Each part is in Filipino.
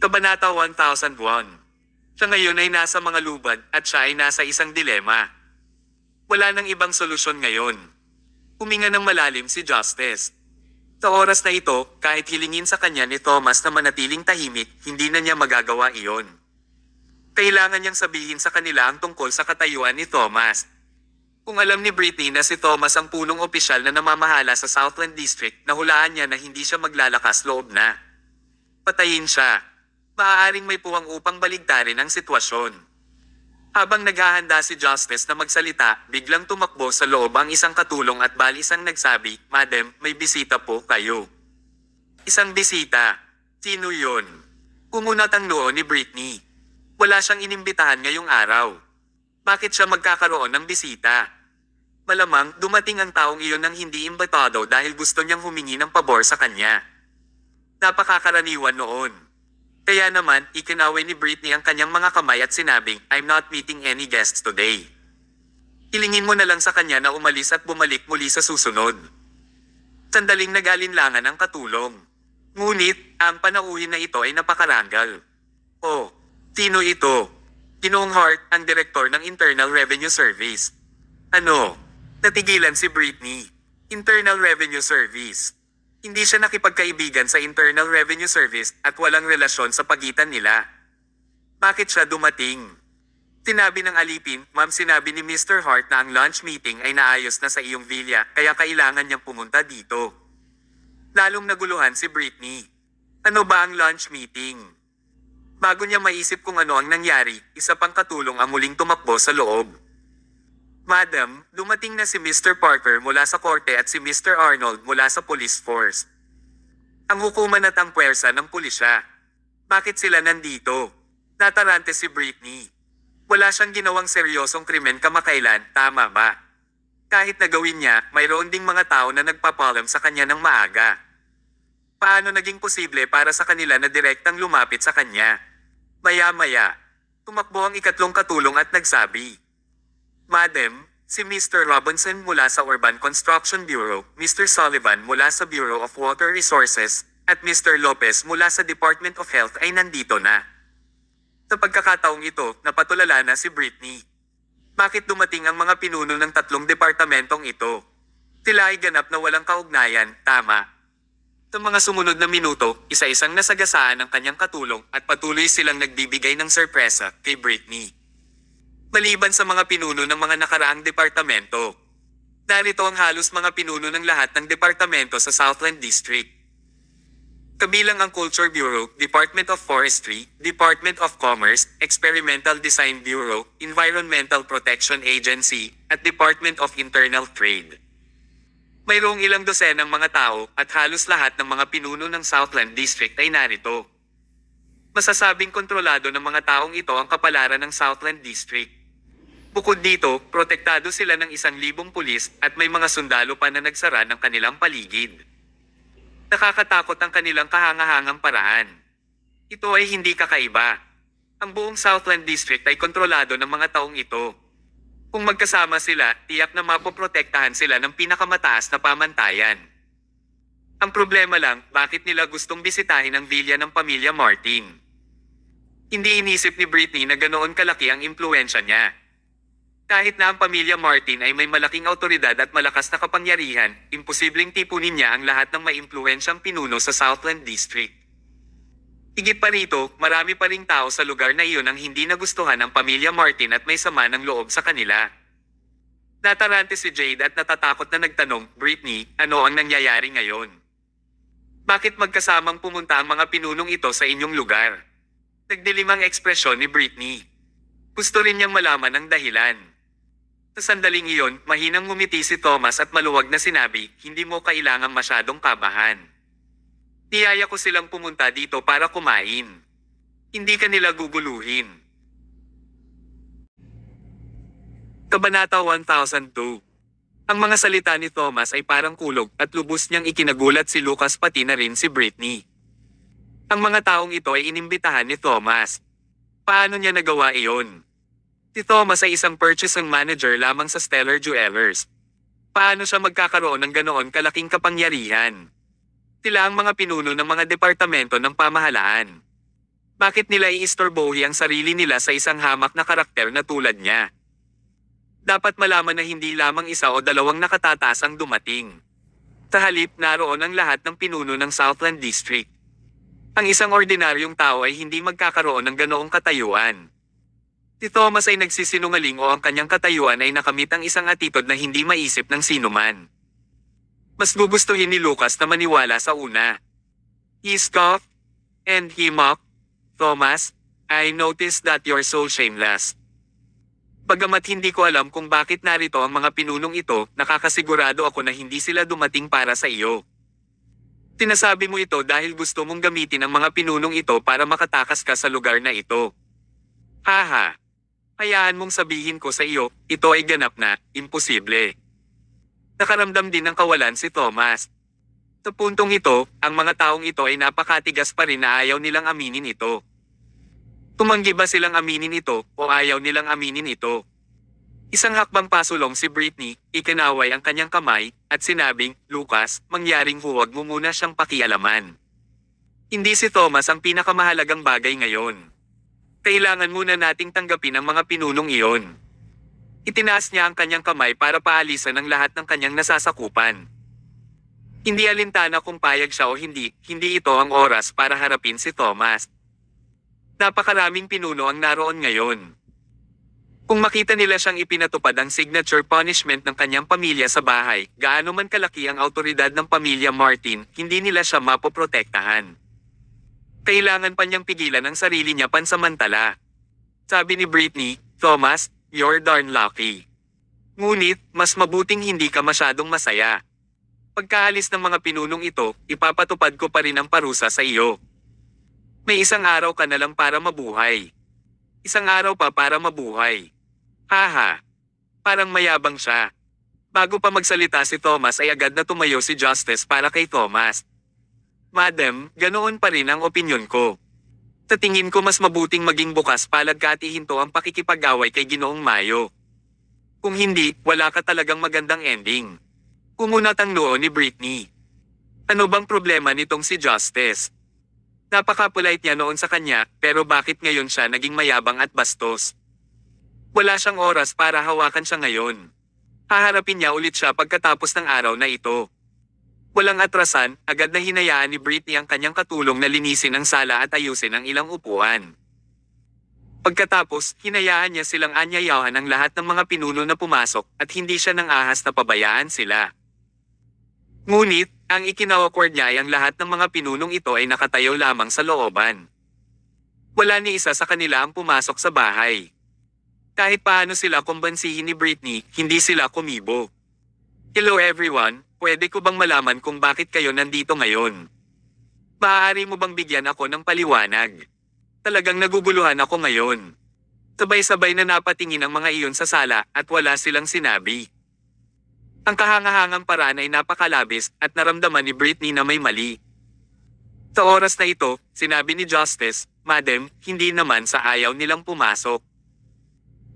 Kabanata 1001. Siya ngayon ay nasa mga lubad at siya ay nasa isang dilema. Wala nang ibang solusyon ngayon. Huminga ng malalim si Justice. Sa oras na ito, kahit hilingin sa kanya ni Thomas na manatiling tahimik, hindi na niya magagawa iyon. Kailangan niyang sabihin sa kanila ang tungkol sa katayuan ni Thomas. Kung alam ni Britney na si Thomas ang punong opisyal na namamahala sa Southland District, nahulaan niya na hindi siya maglalakas loob na. Patayin siya. Maaaring may puwang upang baligtarin ang sitwasyon. Habang naghahanda si Justice na magsalita, biglang tumakbo sa loob ang isang katulong at balisang nagsabi, "Madam, may bisita po kayo." Isang bisita? Sino yun? Kumunat ang noo ni Britney. Wala siyang inimbitahan ngayong araw. Bakit siya magkakaroon ng bisita? Malamang dumating ang taong iyon ng hindi imbitado dahil gusto niyang humingi ng pabor sa kanya. Napakakaraniwan noon. Kaya naman, ikinaway ni Britney ang kanyang mga kamay at sinabing, "I'm not meeting any guests today." Hilingin mo na lang sa kanya na umalis at bumalik muli sa susunod. Sandaling nagalinlangan ang katulong. Ngunit, ang panauhin na ito ay napakaranggal. Oh, sino ito? Ginoong Hart, ang direktor ng Internal Revenue Service. Ano? Natigilan si Britney. Internal Revenue Service. Hindi siya nakipagkaibigan sa Internal Revenue Service at walang relasyon sa pagitan nila. Bakit siya dumating? Sinabi ng alipin, "Ma'am, sinabi ni Mr. Hart na ang lunch meeting ay naayos na sa iyong villa, kaya kailangan niyang pumunta dito." Lalong naguluhan si Britney. Ano ba ang lunch meeting? Bago niya maisip kung ano ang nangyari, isa pang katulong ang muling tumakbo sa loob. "Madam, dumating na si Mr. Parker mula sa korte at si Mr. Arnold mula sa police force. Ang hukuman at ang puwersa ng pulisya. Bakit sila nandito?" Natarante si Britney. Wala siyang ginawang seryosong krimen kamakailan, tama ba? Kahit nagawin niya, mayroon ding mga tao na nagpapalam sa kanya ng maaga. Paano naging posible para sa kanila na direktang lumapit sa kanya? Maya-maya, tumakbo ang ikatlong katulong at nagsabi, "Madam, si Mr. Robinson mula sa Urban Construction Bureau, Mr. Sullivan mula sa Bureau of Water Resources, at Mr. Lopez mula sa Department of Health ay nandito na." Sa pagkakataong ito, napatulala na si Britney. Bakit dumating ang mga pinuno ng tatlong departamentong ito? Sila ay ganap na walang kaugnayan, tama? Sa mga sumunod na minuto, isa-isang nasagasaan ang kanyang katulong at patuloy silang nagbibigay ng sorpresa kay Britney. Maliban sa mga pinuno ng mga nakaraang departamento, narito ang halos mga pinuno ng lahat ng departamento sa Southland District. Kabilang ang Culture Bureau, Department of Forestry, Department of Commerce, Experimental Design Bureau, Environmental Protection Agency, at Department of Internal Trade. Mayroong ilang dosenang mga tao at halos lahat ng mga pinuno ng Southland District ay narito. Masasabing kontrolado ng mga taong ito ang kapalaran ng Southland District. Bukod dito, protektado sila ng 1,000 pulis at may mga sundalo pa na nagsara ng kanilang paligid. Nakakatakot ang kanilang kahangahangang paraan. Ito ay hindi kakaiba. Ang buong Southland District ay kontrolado ng mga taong ito. Kung magkasama sila, tiyak na mapoprotektahan sila ng pinakamataas na pamantayan. Ang problema lang, bakit nila gustong bisitahin ang villa ng pamilya Martin? Hindi inisip ni Britney na ganoon kalaki ang impluwensya niya. Kahit na ang pamilya Martin ay may malaking autoridad at malakas na kapangyarihan, imposibleng tipunin niya ang lahat ng maimpluwensyang pinuno sa Southland District. Higit pa rito, marami pa ring tao sa lugar na iyon ang hindi nagustuhan ng pamilya Martin at may sama ng loob sa kanila. Natarante si Jade at natatakot na nagtanong, "Britney, ano ang nangyayari ngayon? Bakit magkasamang pumunta ang mga pinunong ito sa inyong lugar?" Nagdilim ang ekspresyon ni Britney. Gusto rin niyang malaman ang dahilan. Sa sandaling iyon, mahinang ngumiti si Thomas at maluwag na sinabi, "Hindi mo kailangang masyadong kabahan. Niyaya ko silang pumunta dito para kumain. Hindi ka nila guguluhin." Kabanata 1002. Ang mga salita ni Thomas ay parang kulog at lubos niyang ikinagulat si Lucas pati na rin si Britney. Ang mga taong ito ay inimbitahan ni Thomas. Paano niya nagawa iyon? Si Thomas ay isang purchasing manager lamang sa Stellar Jewelers. Paano siya magkakaroon ng ganoon kalaking kapangyarihan? Sila ang mga pinuno ng mga departamento ng pamahalaan. Bakit nila iistorbohi ang sarili nila sa isang hamak na karakter na tulad niya? Dapat malaman na hindi lamang isa o dalawang nakatatas ang dumating. Sa halip, naroon ang lahat ng pinuno ng Southland District. Ang isang ordinaryong tao ay hindi magkakaroon ng ganoong katayuan. Si Thomas ay nagsisinungaling o ang kanyang katayuan ay nakamit ang isang atitod na hindi maisip ng sinuman. Mas gugustuhin ni Lucas na maniwala sa una. He scoffed, and he mocked, "Thomas, I noticed that you're so shameless." Bagamat hindi ko alam kung bakit narito ang mga pinunong ito, nakakasigurado ako na hindi sila dumating para sa iyo. Sinasabi mo ito dahil gusto mong gamitin ang mga pinunong ito para makatakas ka sa lugar na ito. Haha. Hayaan mong sabihin ko sa iyo, ito ay ganap na, imposible. Nakaramdam din ng kawalan si Thomas. Sa puntong ito, ang mga taong ito ay napakatigas pa rin na ayaw nilang aminin ito. Tumanggi ba silang aminin ito o ayaw nilang aminin ito? Isang hakbang pasulong si Britney, ikinaway ang kanyang kamay, at sinabing, "Lucas, mangyaring huwag mo muna siyang pakialaman. Hindi si Thomas ang pinakamahalagang bagay ngayon. Kailangan muna nating tanggapin ang mga pinunong iyon." Itinaas niya ang kanyang kamay para paalisan ang lahat ng kanyang nasasakupan. Hindi alintana kung payag siya o hindi, hindi ito ang oras para harapin si Thomas. Napakaraming pinuno ang naroon ngayon. Kung makita nila siyang ipinatupad ang signature punishment ng kanyang pamilya sa bahay, gaano man kalaki ang autoridad ng pamilya Martin, hindi nila siya mapoprotektahan. Kailangan pa niyang pigilan ang sarili niya pansamantala. Sabi ni Britney, "Thomas, you're darn lucky. Ngunit, mas mabuting hindi ka masyadong masaya. Pagkaalis ng mga pinunong ito, ipapatupad ko pa rin ang parusa sa iyo. May isang araw ka na lang para mabuhay. Isang araw pa para mabuhay." Haha. Parang mayabang siya. Bago pa magsalita si Thomas ay agad na tumayo si Justice para kay Thomas. "Madam, ganoon pa rin ang opinyon ko. Sa tingin ko mas mabuting maging bukas palad ka at ihinto ang pakikipag-away kay Ginoong Mayo. Kung hindi, wala ka talagang magandang ending." Kumunat ang noo ni Britney. Ano bang problema nitong si Justice? Napaka-polite niya noon sa kanya, pero bakit ngayon siya naging mayabang at bastos? Wala siyang oras para hawakan siya ngayon. Haharapin niya ulit siya pagkatapos ng araw na ito. Walang atrasan, agad na hinayaan ni Britney ang kanyang katulong na linisin ang sala at ayusin ang ilang upuan. Pagkatapos, hinayaan niya silang anyayahan ang lahat ng mga pinuno na pumasok at hindi siya nang ahas na pabayaan sila. Ngunit, ang ikinawakward niya ay ang lahat ng mga pinunong ito ay nakatayo lamang sa looban. Wala ni isa sa kanila ang pumasok sa bahay. Kahit paano sila kumbansihin ni Britney, hindi sila kumibo. "Hello everyone, pwede ko bang malaman kung bakit kayo nandito ngayon? Maaari mo bang bigyan ako ng paliwanag? Talagang naguguluhan ako ngayon." Sabay-sabay na napatingin ang mga iyon sa sala at wala silang sinabi. Ang kahangahangang paraan ay napakalabis at naramdaman ni Britney na may mali. Sa oras na ito, sinabi ni Justice, "Madam, hindi naman sa ayaw nilang pumasok.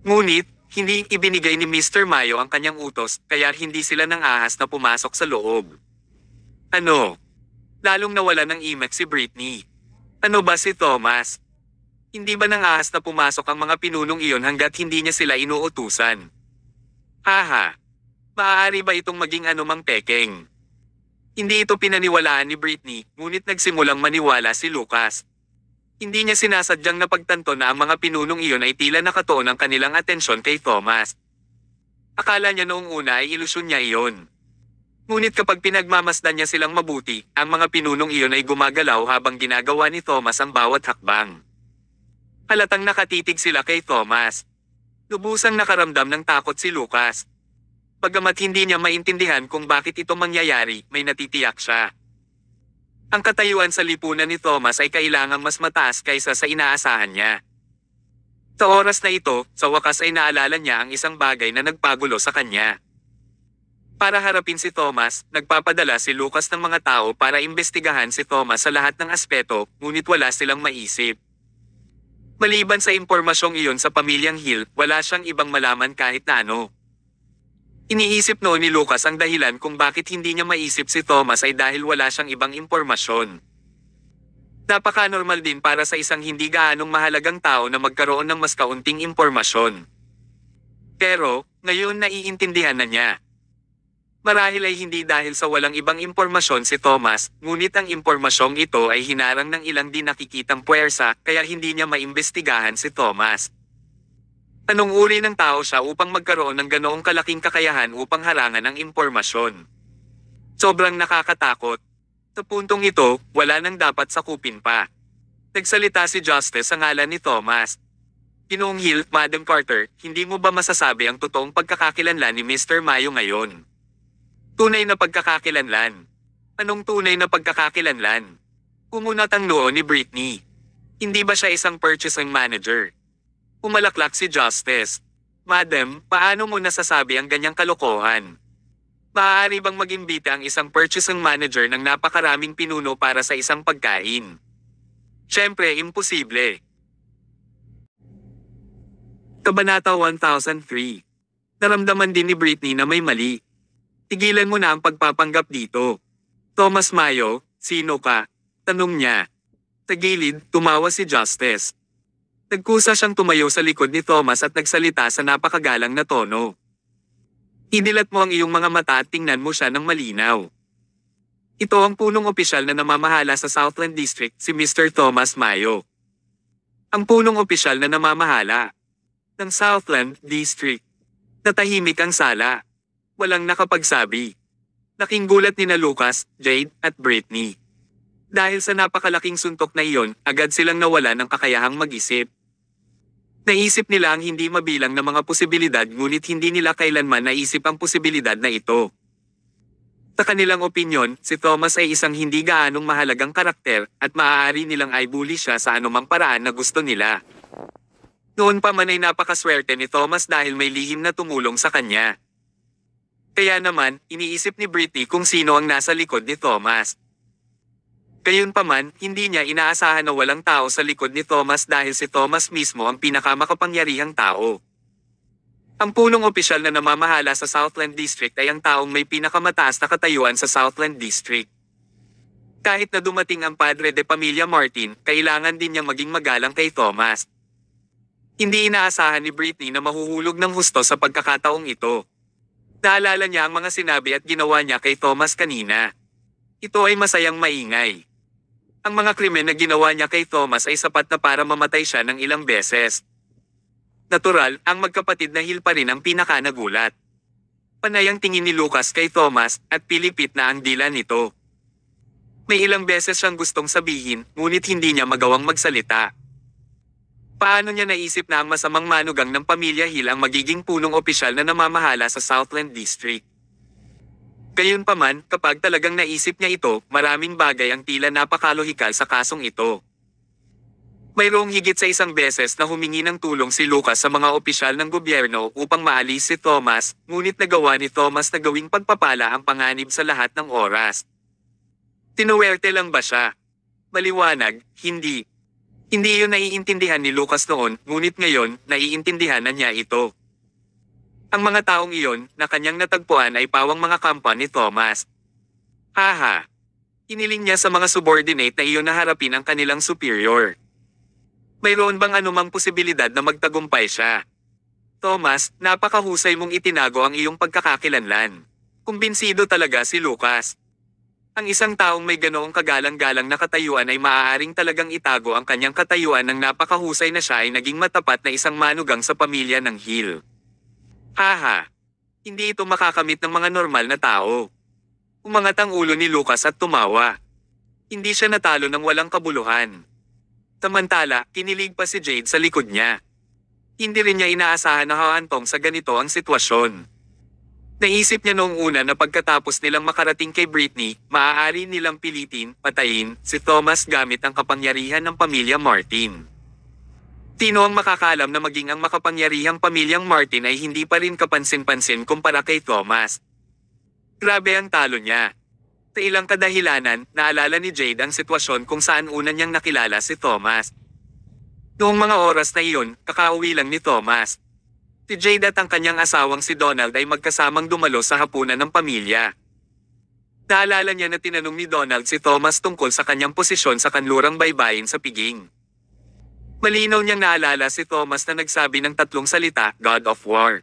Ngunit, hindi ibinigay ni Mr. Mayo ang kanyang utos, kaya hindi sila nang ahas na pumasok sa loob." Ano? Lalong nawala ng imek si Britney. Ano ba si Thomas? Hindi ba nang ahas na pumasok ang mga pinunong iyon hanggat hindi niya sila inuutusan? Haha. Maaari ba itong maging anumang pekeng? Hindi ito pinaniwalaan ni Britney, ngunit nagsimulang maniwala si Lucas. Hindi niya sinasadyang napagtanto na ang mga pinunong iyon ay tila nakatuon ang kanilang atensyon kay Thomas. Akala niya noong una ay ilusyon niya iyon. Ngunit kapag pinagmamasdan niya silang mabuti, ang mga pinunong iyon ay gumagalaw habang ginagawa ni Thomas ang bawat hakbang. Halatang nakatitig sila kay Thomas. Lubusang nakaramdam ng takot si Lucas. Bagamat hindi niya maintindihan kung bakit ito mangyayari, may natitiyak siya. Ang katayuan sa lipunan ni Thomas ay kailangang mas mataas kaysa sa inaasahan niya. Sa oras na ito, sa wakas ay naalala niya ang isang bagay na nagpagulo sa kanya. Para harapin si Thomas, nagpapadala si Lucas ng mga tao para imbestigahan si Thomas sa lahat ng aspeto, ngunit wala silang maisip. Maliban sa impormasyong iyon sa pamilyang Hill, wala siyang ibang malaman kahit na ano. Iniisip noon ni Lucas ang dahilan kung bakit hindi niya maisip si Thomas ay dahil wala siyang ibang impormasyon. Napaka-normal din para sa isang hindi gaanong mahalagang tao na magkaroon ng mas kaunting impormasyon. Pero, ngayon naiintindihan na niya. Marahil ay hindi dahil sa walang ibang impormasyon si Thomas, ngunit ang impormasyong ito ay hinarang ng ilang di nakikitang puwersa, kaya hindi niya maimbestigahan si Thomas. Anong uri ng tao siya upang magkaroon ng ganoong kalaking kakayahan upang harangan ang impormasyon? Sobrang nakakatakot. Sa puntong ito, wala nang dapat sakupin pa. Nagsalita si Justice sa ngalan ni Thomas. Ginoong Hill, Madam Carter, hindi mo ba masasabi ang totoong pagkakakilanlan ni Mr. Mayo ngayon? Tunay na pagkakakilanlan. Anong tunay na pagkakakilanlan? Kumunat ang noo ni Britney. Hindi ba siya isang purchasing manager? Umalaklak si Justice. Madam, paano mo nasasabi ang ganyang kalokohan? Maaari bang mag-imbita ang isang purchasing manager ng napakaraming pinuno para sa isang pagkain? Siyempre, imposible. Kabanata 1003. Naramdaman din ni Britney na may mali. Tigilan mo na ang pagpapanggap dito. Thomas Mayo, sino ka? Tanong niya. Sa gilid, tumawa si Justice. Nagkusa siyang tumayo sa likod ni Thomas at nagsalita sa napakagalang na tono. Inilat mo ang iyong mga mata at tingnan mo siya ng malinaw. Ito ang punong opisyal na namamahala sa Southland District, si Mr. Thomas Mayo. Ang punong opisyal na namamahala ng Southland District. Natahimik ang sala. Walang nakapagsabi. Nakinggulat nina Lucas, Jade, at Britney. Dahil sa napakalaking suntok na iyon, agad silang nawala ng kakayahang mag-isip. Naisip nila ang hindi mabilang na mga posibilidad ngunit hindi nila kailanman naisip ang posibilidad na ito. Sa kanilang opinyon, si Thomas ay isang hindi gaanong mahalagang karakter at maaari nilang i-bully siya sa anumang paraan na gusto nila. Noon pa man ay napakaswerte ni Thomas dahil may lihim na tumulong sa kanya. Kaya naman, iniisip ni Britney kung sino ang nasa likod ni Thomas. Gayunpaman, hindi niya inaasahan na walang tao sa likod ni Thomas dahil si Thomas mismo ang pinakamakapangyarihang tao. Ang punong opisyal na namamahala sa Southland District ay ang taong may pinakamataas na katayuan sa Southland District. Kahit na dumating ang Padre de Pamilya Martin, kailangan din niyang maging magalang kay Thomas. Hindi inaasahan ni Britney na mahuhulog ng husto sa pagkakataong ito. Naalala niya ang mga sinabi at ginawa niya kay Thomas kanina. Ito ay masayang maingay. Ang mga krimen na ginawa niya kay Thomas ay sapat na para mamatay siya ng ilang beses. Natural, ang magkapatid na Hill pa rin ang pinakanagulat. Panay ang tingin ni Lucas kay Thomas at pilipit na ang dila nito. May ilang beses siyang gustong sabihin, ngunit hindi niya magawang magsalita. Paano niya naisip na ang masamang manugang ng pamilya Hill ang magiging punong opisyal na namamahala sa Southland District? Gayunpaman, kapag talagang naisip niya ito, maraming bagay ang tila napakalohikal sa kasong ito. Mayroong higit sa isang beses na humingi ng tulong si Lucas sa mga opisyal ng gobyerno upang maalis si Thomas, ngunit nagawa ni Thomas na gawing pagpapala ang panganib sa lahat ng oras. Tinuwerte lang ba siya? Maliwanag, hindi. Hindi iyon naiintindihan ni Lucas noon, ngunit ngayon, naiintindihan na niya ito. Ang mga taong iyon, na kanyang natagpuan ay pawang mga kampa ni Thomas. Haha. Iniling niya sa mga subordinate na iyon na harapin ang kanilang superior. Mayroon bang anumang posibilidad na magtagumpay siya? Thomas, napakahusay mong itinago ang iyong pagkakakilanlan. Kumbinsido talaga si Lucas. Ang isang taong may ganoong kagalang-galang na katayuan ay maaaring talagang itago ang kanyang katayuan ng napakahusay na siya ay naging matapat na isang manugang sa pamilya ng Hill. Haha. Hindi ito makakamit ng mga normal na tao. Umangat ang ulo ni Lucas at tumawa. Hindi siya natalo ng walang kabuluhan. Samantala, kinilig pa si Jade sa likod niya. Hindi rin niya inaasahan na haantong sa ganito ang sitwasyon. Naisip niya noong una na pagkatapos nilang makarating kay Britney, maaari nilang pilitin, patayin, si Thomas gamit ang kapangyarihan ng pamilya Martin. Sino ang makakaalam na maging ang makapangyarihang pamilyang Martin ay hindi pa rin kapansin-pansin kumpara kay Thomas. Grabe ang talo niya. Sa ilang kadahilanan, naalala ni Jade ang sitwasyon kung saan una niyang nakilala si Thomas. Noong mga oras na iyon, kakauwi lang ni Thomas. Si Jade at ang kanyang asawang si Donald ay magkasamang dumalo sa hapunan ng pamilya. Naalala niya na tinanong ni Donald si Thomas tungkol sa kanyang posisyon sa kanlurang baybayin sa piging. Malinaw niyang naalala si Thomas na nagsabi ng tatlong salita, God of War.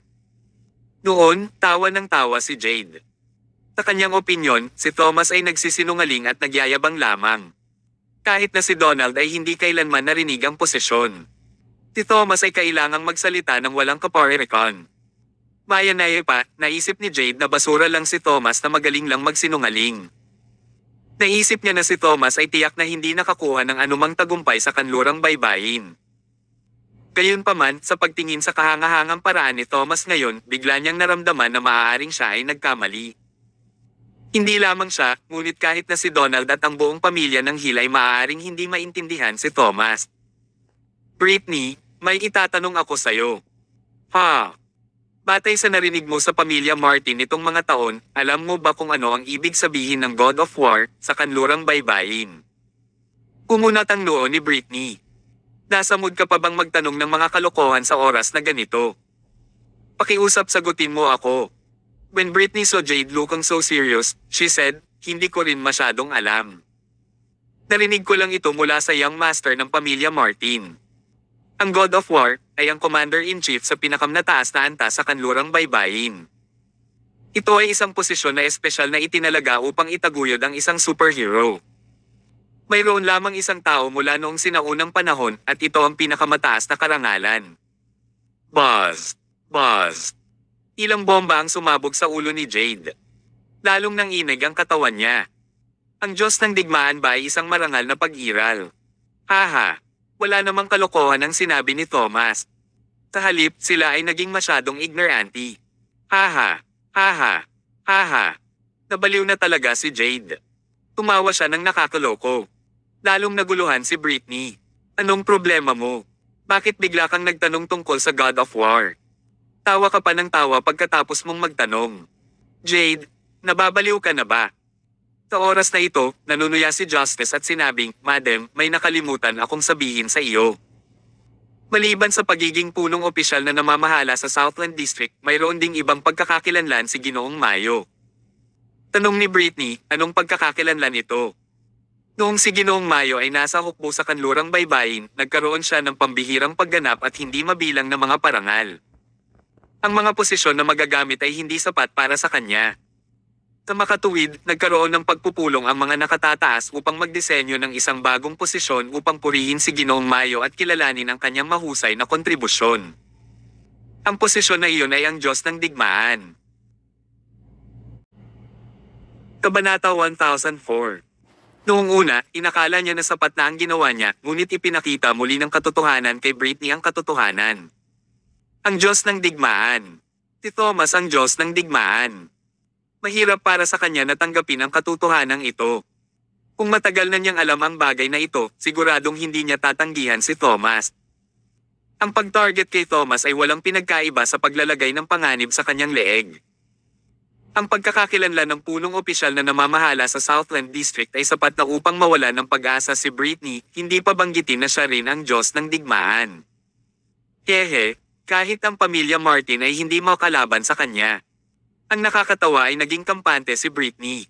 Noon, tawa ng tawa si Jade. Sa kanyang opinyon, si Thomas ay nagsisinungaling at nagyayabang lamang. Kahit na si Donald ay hindi kailanman narinig ang posisyon. Si Thomas ay kailangang magsalita ng walang kaparerekan. Maya-naya pa, naisip ni Jade na basura lang si Thomas na magaling lang magsinungaling. Naisip niya na si Thomas ay tiyak na hindi nakakuha ng anumang tagumpay sa kanlurang baybayin. Gayunpaman, sa pagtingin sa kahangahangang paraan ni Thomas ngayon, bigla niyang naramdaman na maaaring siya ay nagkamali. Hindi lamang siya, ngunit kahit na si Donald at ang buong pamilya ng Hill ay maaaring hindi maintindihan si Thomas. Brittany, may itatanong ako sa'yo. Ha? Batay sa narinig mo sa pamilya Martin itong mga taon, alam mo ba kung ano ang ibig sabihin ng God of War sa kanlurang baybayin? Kumunat ang noo ni Brittany. Nasa mood ka pa bang magtanong ng mga kalokohan sa oras na ganito? Pakiusap sagutin mo ako. When Brittany saw Jade looking so serious, she said, hindi ko rin masyadong alam. Narinig ko lang ito mula sa young master ng pamilya Martin. Ang God of War ay ang Commander-in-Chief sa pinakamataas na antas sa kanlurang baybayin. Ito ay isang posisyon na espesyal na itinalaga upang itaguyod ang isang superhero. Mayroon lamang isang tao mula noong sinaunang panahon at ito ang pinakamataas na karangalan. Buzz! Buzz! Ilang bomba ang sumabog sa ulo ni Jade. Lalong nanginig ang katawan niya. Ang Diyos ng digmaan ba ay isang marangal na pag-iral? Haha! Wala namang kalokohan ang sinabi ni Thomas. Sa halip, sila ay naging masyadong ignorante. Haha! Haha! Haha! Nabaliw na talaga si Jade. Tumawa siya ng nakakaloko. Lalong naguluhan si Brittany. Anong problema mo? Bakit bigla kang nagtanong tungkol sa God of War? Tawa ka pa ng tawa pagkatapos mong magtanong. Jade, nababaliw ka na ba? Sa oras na ito, nanunuya si Justice at sinabing, Madam, may nakalimutan akong sabihin sa iyo. Maliban sa pagiging punong opisyal na namamahala sa Southland District, mayroon ding ibang pagkakakilanlan si Ginoong Mayo. Tanong ni Brittany, anong pagkakakilanlan ito? Noong si Ginoong Mayo ay nasa hukbo sa kanlurang baybayin, nagkaroon siya ng pambihirang pagganap at hindi mabilang na mga parangal. Ang mga posisyon na magagamit ay hindi sapat para sa kanya. Sa makatuwid, nagkaroon ng pagpupulong ang mga nakatataas upang magdisenyo ng isang bagong posisyon upang purihin si Ginoong Mayo at kilalanin ang kanyang mahusay na kontribusyon. Ang posisyon na iyon ay ang Diyos ng Digmaan. Kabanata 1004. Noong una, inakala niya na sapat na ang ginawa niya, ngunit ipinakita muli ng katotohanan kay Brittany ang katotohanan. Ang Diyos ng Digmaan. Si Thomas ang Diyos ng Digmaan. Mahirap para sa kanya na tanggapin ang katotohanan ito. Kung matagal na niyang alam ang bagay na ito, siguradong hindi niya tatanggihan si Thomas. Ang pag-target kay Thomas ay walang pinagkaiba sa paglalagay ng panganib sa kanyang leeg. Ang pagkakakilanlan ng punong opisyal na namamahala sa Southland District ay sapat na upang mawalan ng pag-asa si Brittany, hindi pa banggitin na siya rin ang Diyos ng Digmaan. Hehe, kahit ang pamilya Martin ay hindi makalaban sa kanya. Ang nakakatawa ay naging kampante si Brittany.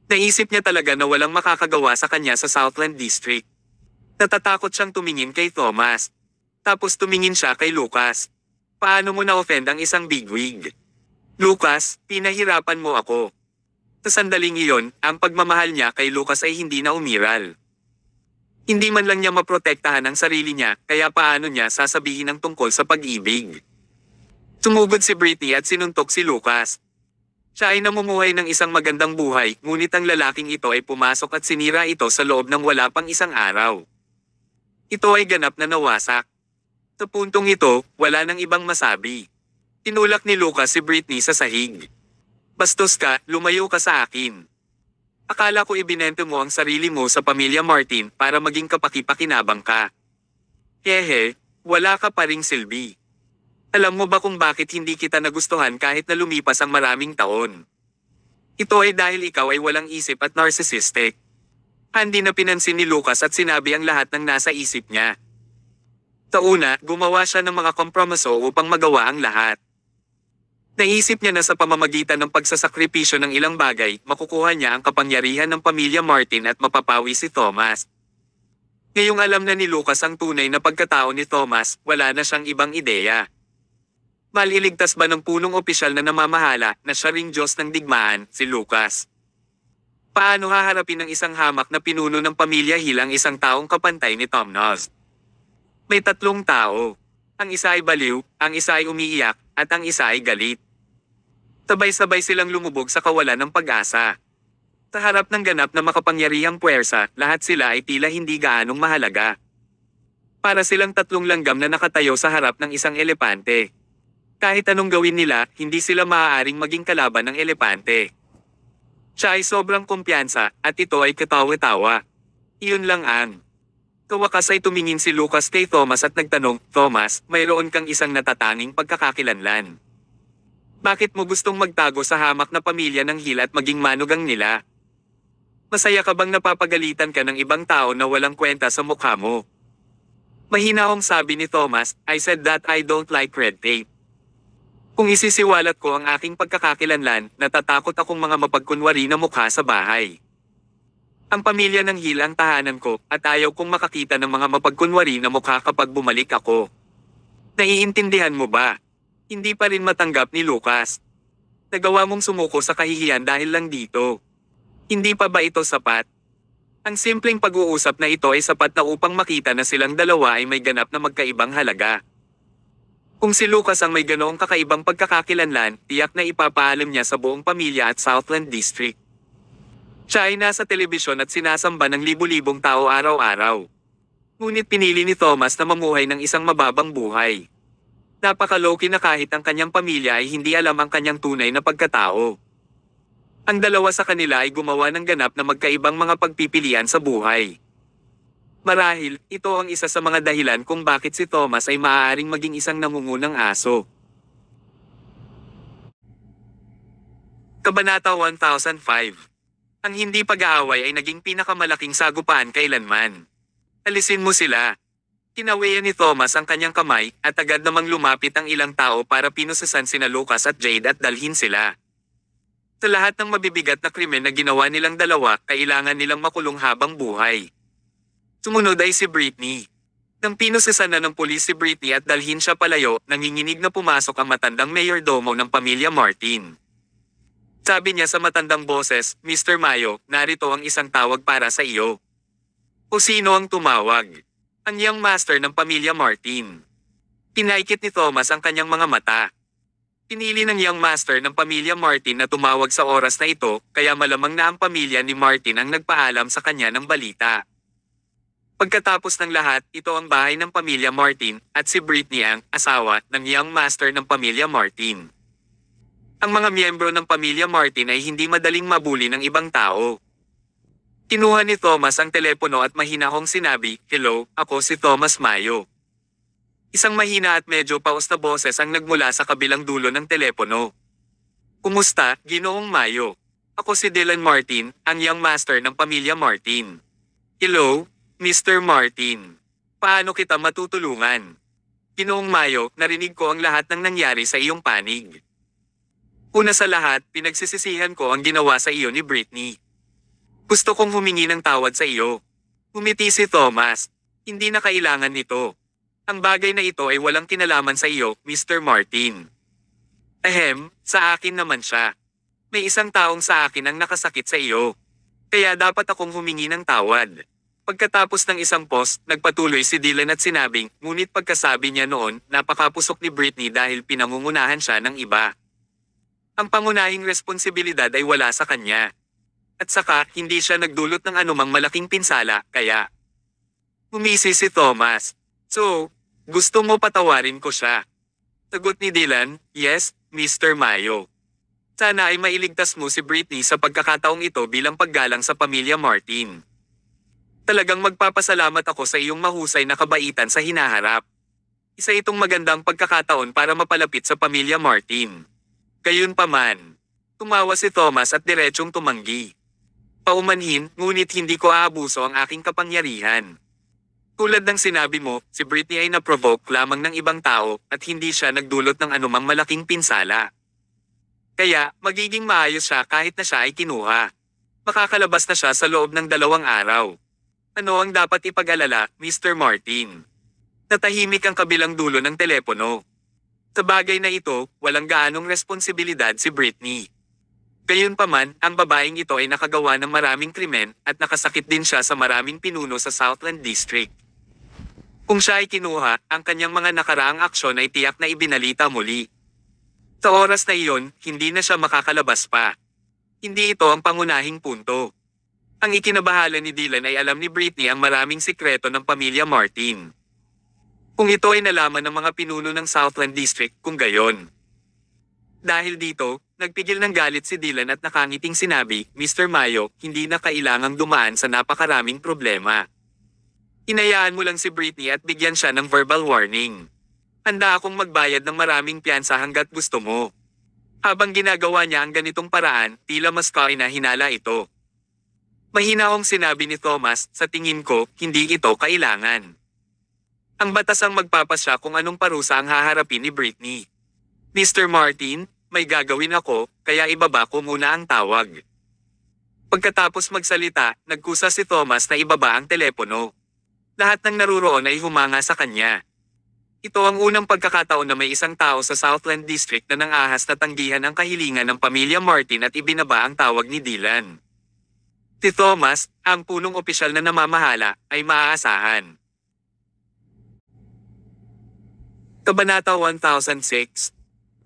Naisip niya talaga na walang makakagawa sa kanya sa Southland District. Natatakot siyang tumingin kay Thomas. Tapos tumingin siya kay Lucas. Paano mo na-offend ang isang bigwig? Lucas, pinahirapan mo ako. Sa sandaling iyon, ang pagmamahal niya kay Lucas ay hindi na umiral. Hindi man lang niya maprotektahan ang sarili niya, kaya paano niya sasabihin ang tungkol sa pag-ibig? Sumugod si Brittany at sinuntok si Lucas. Siya ay namumuhay ng isang magandang buhay, ngunit ang lalaking ito ay pumasok at sinira ito sa loob ng wala pang isang araw. Ito ay ganap na nawasak. Sa puntong ito, wala nang ibang masabi. Tinulak ni Lucas si Brittany sa sahig. Bastos ka, lumayo ka sa akin. Akala ko ibinento mo ang sarili mo sa pamilya Martin para maging kapaki-pakinabang ka. Hehe, wala ka pa ring silbi. Alam mo ba kung bakit hindi kita nagustuhan kahit na lumipas ang maraming taon? Ito ay dahil ikaw ay walang isip at narcissistic. Hindi na pinansin ni Lucas at sinabi ang lahat ng nasa isip niya. Sa una, gumawa siya ng mga kompromiso upang magawa ang lahat. Naisip niya na sa pamamagitan ng pagsasakripisyo ng ilang bagay, makukuha niya ang kapangyarihan ng pamilya Martin at mapapawi si Thomas. Ngayong alam na ni Lucas ang tunay na pagkatao ni Thomas, wala na siyang ibang ideya. Maliligtas ba ng punong opisyal na namamahala na siya ring Diyos ng digmaan, si Lucas? Paano haharapin ng isang hamak na pinuno ng pamilya Hill isang taong kapantay ni Tomnos? May tatlong tao. Ang isa ay baliw, ang isa ay umiiyak, at ang isa ay galit. Sabay-sabay silang lumubog sa kawalan ng pag-asa. Sa harap ng ganap na makapangyarihang puwersa, lahat sila ay tila hindi gaanong mahalaga. Para silang tatlong langgam na nakatayo sa harap ng isang elepante. Kahit anong gawin nila, hindi sila maaaring maging kalaban ng elepante. Siya ay sobrang kumpiyansa, at ito ay katawa-tawa. Iyon lang ang. Kawakas ay tumingin si Lucas kay Thomas at nagtanong, Thomas, mayroon kang isang natatanging pagkakakilanlan. Bakit mo gustong magtago sa hamak na pamilya ng Hill at maging manugang nila? Masaya ka bang napapagalitan ka ng ibang tao na walang kwenta sa mukha mo? Mahinahong sabi ni Thomas, I said that I don't like red tape. Kung isisiwalat ko ang aking pagkakakilanlan, natatakot akong mga mapagkunwari na mukha sa bahay. Ang pamilya ng Hill ang tahanan ko, at ayaw kong makakita ng mga mapagkunwari na mukha kapag bumalik ako. Naiintindihan mo ba? Hindi pa rin matanggap ni Lucas. Nagawa mong sumuko sa kahihiyan dahil lang dito. Hindi pa ba ito sapat? Ang simpleng pag-uusap na ito ay sapat na upang makita na silang dalawa ay may ganap na magkaibang halaga. Kung si Lucas ang may ganoong kakaibang pagkakakilanlan, tiyak na ipapaalam niya sa buong pamilya at Southland District. Siya ay nasa telebisyon at sinasamba ng libu-libong tao araw-araw. Ngunit pinili ni Thomas na mamuhay ng isang mababang buhay. Napaka-low-key na kahit ang kanyang pamilya ay hindi alam ang kanyang tunay na pagkatao. Ang dalawa sa kanila ay gumawa ng ganap na magkaibang mga pagpipilian sa buhay. Marahil, ito ang isa sa mga dahilan kung bakit si Thomas ay maaaring maging isang nangungunang aso. Kabanata 1005. Ang hindi pag-aaway ay naging pinakamalaking sagupaan kailanman. Alisin mo sila. Kinawian ni Thomas ang kanyang kamay, at agad namang lumapit ang ilang tao para pinususan sina Lucas at Jade at dalhin sila. Sa lahat ng mabibigat na krimen na ginawa nilang dalawa, kailangan nilang makulong habang buhay. Sumunod ay si Britney. Nang pinususan na ng pulis si Britney at dalhin siya palayo, nanginginig na pumasok ang matandang mayordomo ng pamilya Martin. Sabi niya sa matandang boses, Mr. Mayo, narito ang isang tawag para sa iyo. O sino ang tumawag? Ang young master ng pamilya Martin. Pinaikit ni Thomas ang kanyang mga mata. Pinili ng young master ng pamilya Martin na tumawag sa oras na ito, kaya malamang na ang pamilya ni Martin ang nagpaalam sa kanya ng balita. Pagkatapos ng lahat, ito ang bahay ng pamilya Martin, at si Britney ang asawa ng young master ng pamilya Martin. Ang mga miyembro ng pamilya Martin ay hindi madaling mabuli ng ibang tao. Kinuha ni Thomas ang telepono at mahinahong sinabi, Hello, ako si Thomas Mayo. Isang mahina at medyo paos na boses ang nagmula sa kabilang dulo ng telepono. Kumusta, Ginoong Mayo? Ako si Dylan Martin, ang young master ng pamilya Martin. Hello, Mr. Martin. Paano kita matutulungan? Ginoong Mayo, narinig ko ang lahat ng nangyari sa iyong panig. Una sa lahat, pinagsisisihan ko ang ginawa sa iyo ni Britney. Gusto kong humingi ng tawad sa iyo. Umiti si Thomas. Hindi na kailangan nito. Ang bagay na ito ay walang kinalaman sa iyo, Mr. Martin. Sa akin naman siya. May isang taong sa akin ang nakasakit sa iyo. Kaya dapat akong humingi ng tawad. Pagkatapos ng isang post, nagpatuloy si Dylan at sinabing, ngunit pagkasabi niya noon, napakapusok ni Britney dahil pinangungunahan siya ng iba. Ang pangunahing responsibilidad ay wala sa kanya. At saka, hindi siya nagdulot ng anumang malaking pinsala, kaya umisi si Thomas. So, gusto mo patawarin ko siya? Sagot ni Dylan, yes, Mr. Mayo. Sana ay mailigtas mo si Britney sa pagkakataong ito bilang paggalang sa pamilya Martin. Talagang magpapasalamat ako sa iyong mahusay na kabaitan sa hinaharap. Isa itong magandang pagkakataon para mapalapit sa pamilya Martin. Gayunpaman, tumawa si Thomas at diretsong tumanggi. Paumanhin, ngunit hindi ko aabuso ang aking kapangyarihan. Tulad ng sinabi mo, si Britney ay naprovoke lamang ng ibang tao at hindi siya nagdulot ng anumang malaking pinsala. Kaya, magiging maayos siya kahit na siya ay kinuha. Makakalabas na siya sa loob ng 2 araw. Ano ang dapat ipag-alala, Mr. Martin? Natahimik ang kabilang dulo ng telepono. Sa bagay na ito, walang gaanong responsibilidad si Britney. Gayunpaman, ang babaeng ito ay nakagawa ng maraming krimen at nakasakit din siya sa maraming pinuno sa Southland District. Kung siya ay kinuha, ang kanyang mga nakaraang aksyon ay tiyak na ibinalita muli. Sa oras na iyon, hindi na siya makakalabas pa. Hindi ito ang pangunahing punto. Ang ikinabahala ni Dylan ay alam ni Britney ang maraming sikreto ng pamilya Martin. Kung ito ay nalaman ng mga pinuno ng Southland District kung gayon. Dahil dito, nagpigil ng galit si Dylan at nakangiting sinabi, Mr. Mayo, hindi na kailangang dumaan sa napakaraming problema. Hinayaan mo lang si Britney at bigyan siya ng verbal warning. Handa akong magbayad ng maraming piyansa hanggat gusto mo. Habang ginagawa niya ang ganitong paraan, tila mas kainahinala ito. Mahinaong sinabi ni Thomas, sa tingin ko, hindi ito kailangan. Ang batas ang magpapasya kung anong parusa ang haharapin ni Britney. Mr. Martin, may gagawin ako, kaya ibaba ko muna ang tawag. Pagkatapos magsalita, nagkusa si Thomas na ibaba ang telepono. Lahat ng naruroon ay humanga sa kanya. Ito ang unang pagkakataon na may isang tao sa Southland District na nangahas na tanggihan ang kahilingan ng pamilya Martin at ibinaba ang tawag ni Dylan. Si Thomas, ang punong opisyal na namamahala, ay maaasahan. Kabanata 1006.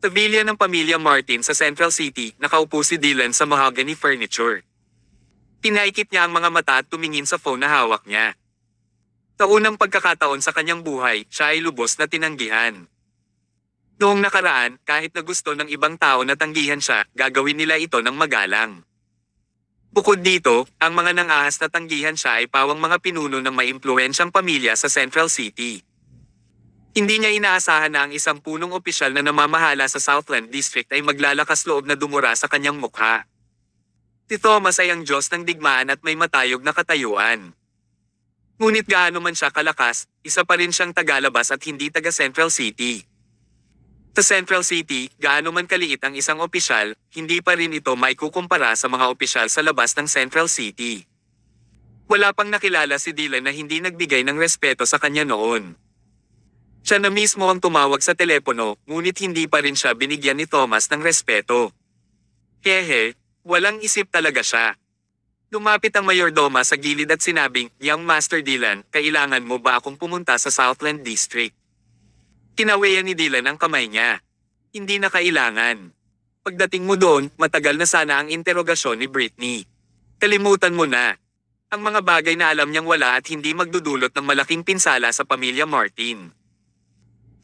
Sa villa ng pamilya Martin sa Central City, nakaupo si Dylan sa mahogany furniture. Pinaikit niya ang mga mata at tumingin sa phone na hawak niya. Sa unang pagkakataon sa kanyang buhay, siya ay lubos na tinanggihan. Noong nakaraan, kahit na gusto ng ibang tao na tanggihan siya, gagawin nila ito ng magalang. Bukod dito, ang mga nangahas na tanggihan siya ay pawang mga pinuno ng may impluwensyang pamilya sa Central City. Hindi niya inaasahan na ang isang punong opisyal na namamahala sa Southland District ay maglalakas loob na dumura sa kanyang mukha. Si Thomas ay ang Diyos ng digmaan at may matayog na katayuan. Ngunit gaano man siya kalakas, isa pa rin siyang tagalabas at hindi taga Central City. Sa Central City, gaano man kaliit ang isang opisyal, hindi pa rin ito maikukumpara sa mga opisyal sa labas ng Central City. Wala pang nakilala si Dylan na hindi nagbigay ng respeto sa kanya noon. Siya na mismo ang tumawag sa telepono, ngunit hindi pa rin siya binigyan ni Thomas ng respeto. Hehe, walang isip talaga siya. Lumapit ang mayordoma sa gilid at sinabing, Young Master Dylan, kailangan mo ba akong pumunta sa Southland District? Kinawayan ni Dylan ang kamay niya. Hindi na kailangan. Pagdating mo doon, matagal na sana ang interogasyon ni Britney. Kalimutan mo na. Ang mga bagay na alam niyang wala at hindi magdudulot ng malaking pinsala sa pamilya Martin.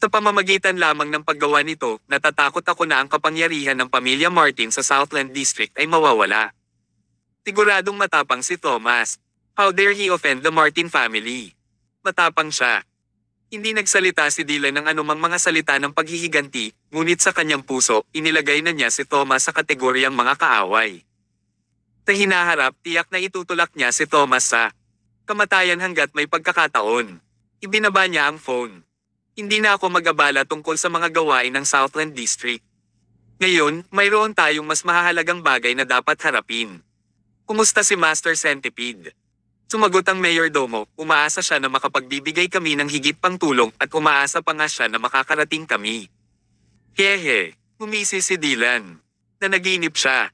Sa pamamagitan lamang ng paggawa nito, natatakot ako na ang kapangyarihan ng pamilya Martin sa Southland District ay mawawala. Siguradong matapang si Thomas. How dare he offend the Martin family? Matapang siya. Hindi nagsalita si Dylan ng anumang mga salita ng paghihiganti, ngunit sa kanyang puso, inilagay na niya si Thomas sa kategoryang mga kaaway. Sa hinaharap, tiyak na itutulak niya si Thomas sa kamatayan hanggat may pagkakataon. Ibinaba niya ang phone. Hindi na ako mag-abala tungkol sa mga gawain ng Southland District. Ngayon, mayroon tayong mas mahahalagang bagay na dapat harapin. Kumusta si Master Centipede? Sumagot ang mayordomo, umaasa siya na makapagbibigay kami ng higit pang tulong at umaasa pa nga siya na makakarating kami. Hehe, umisi si Dylan. Nanaginip siya.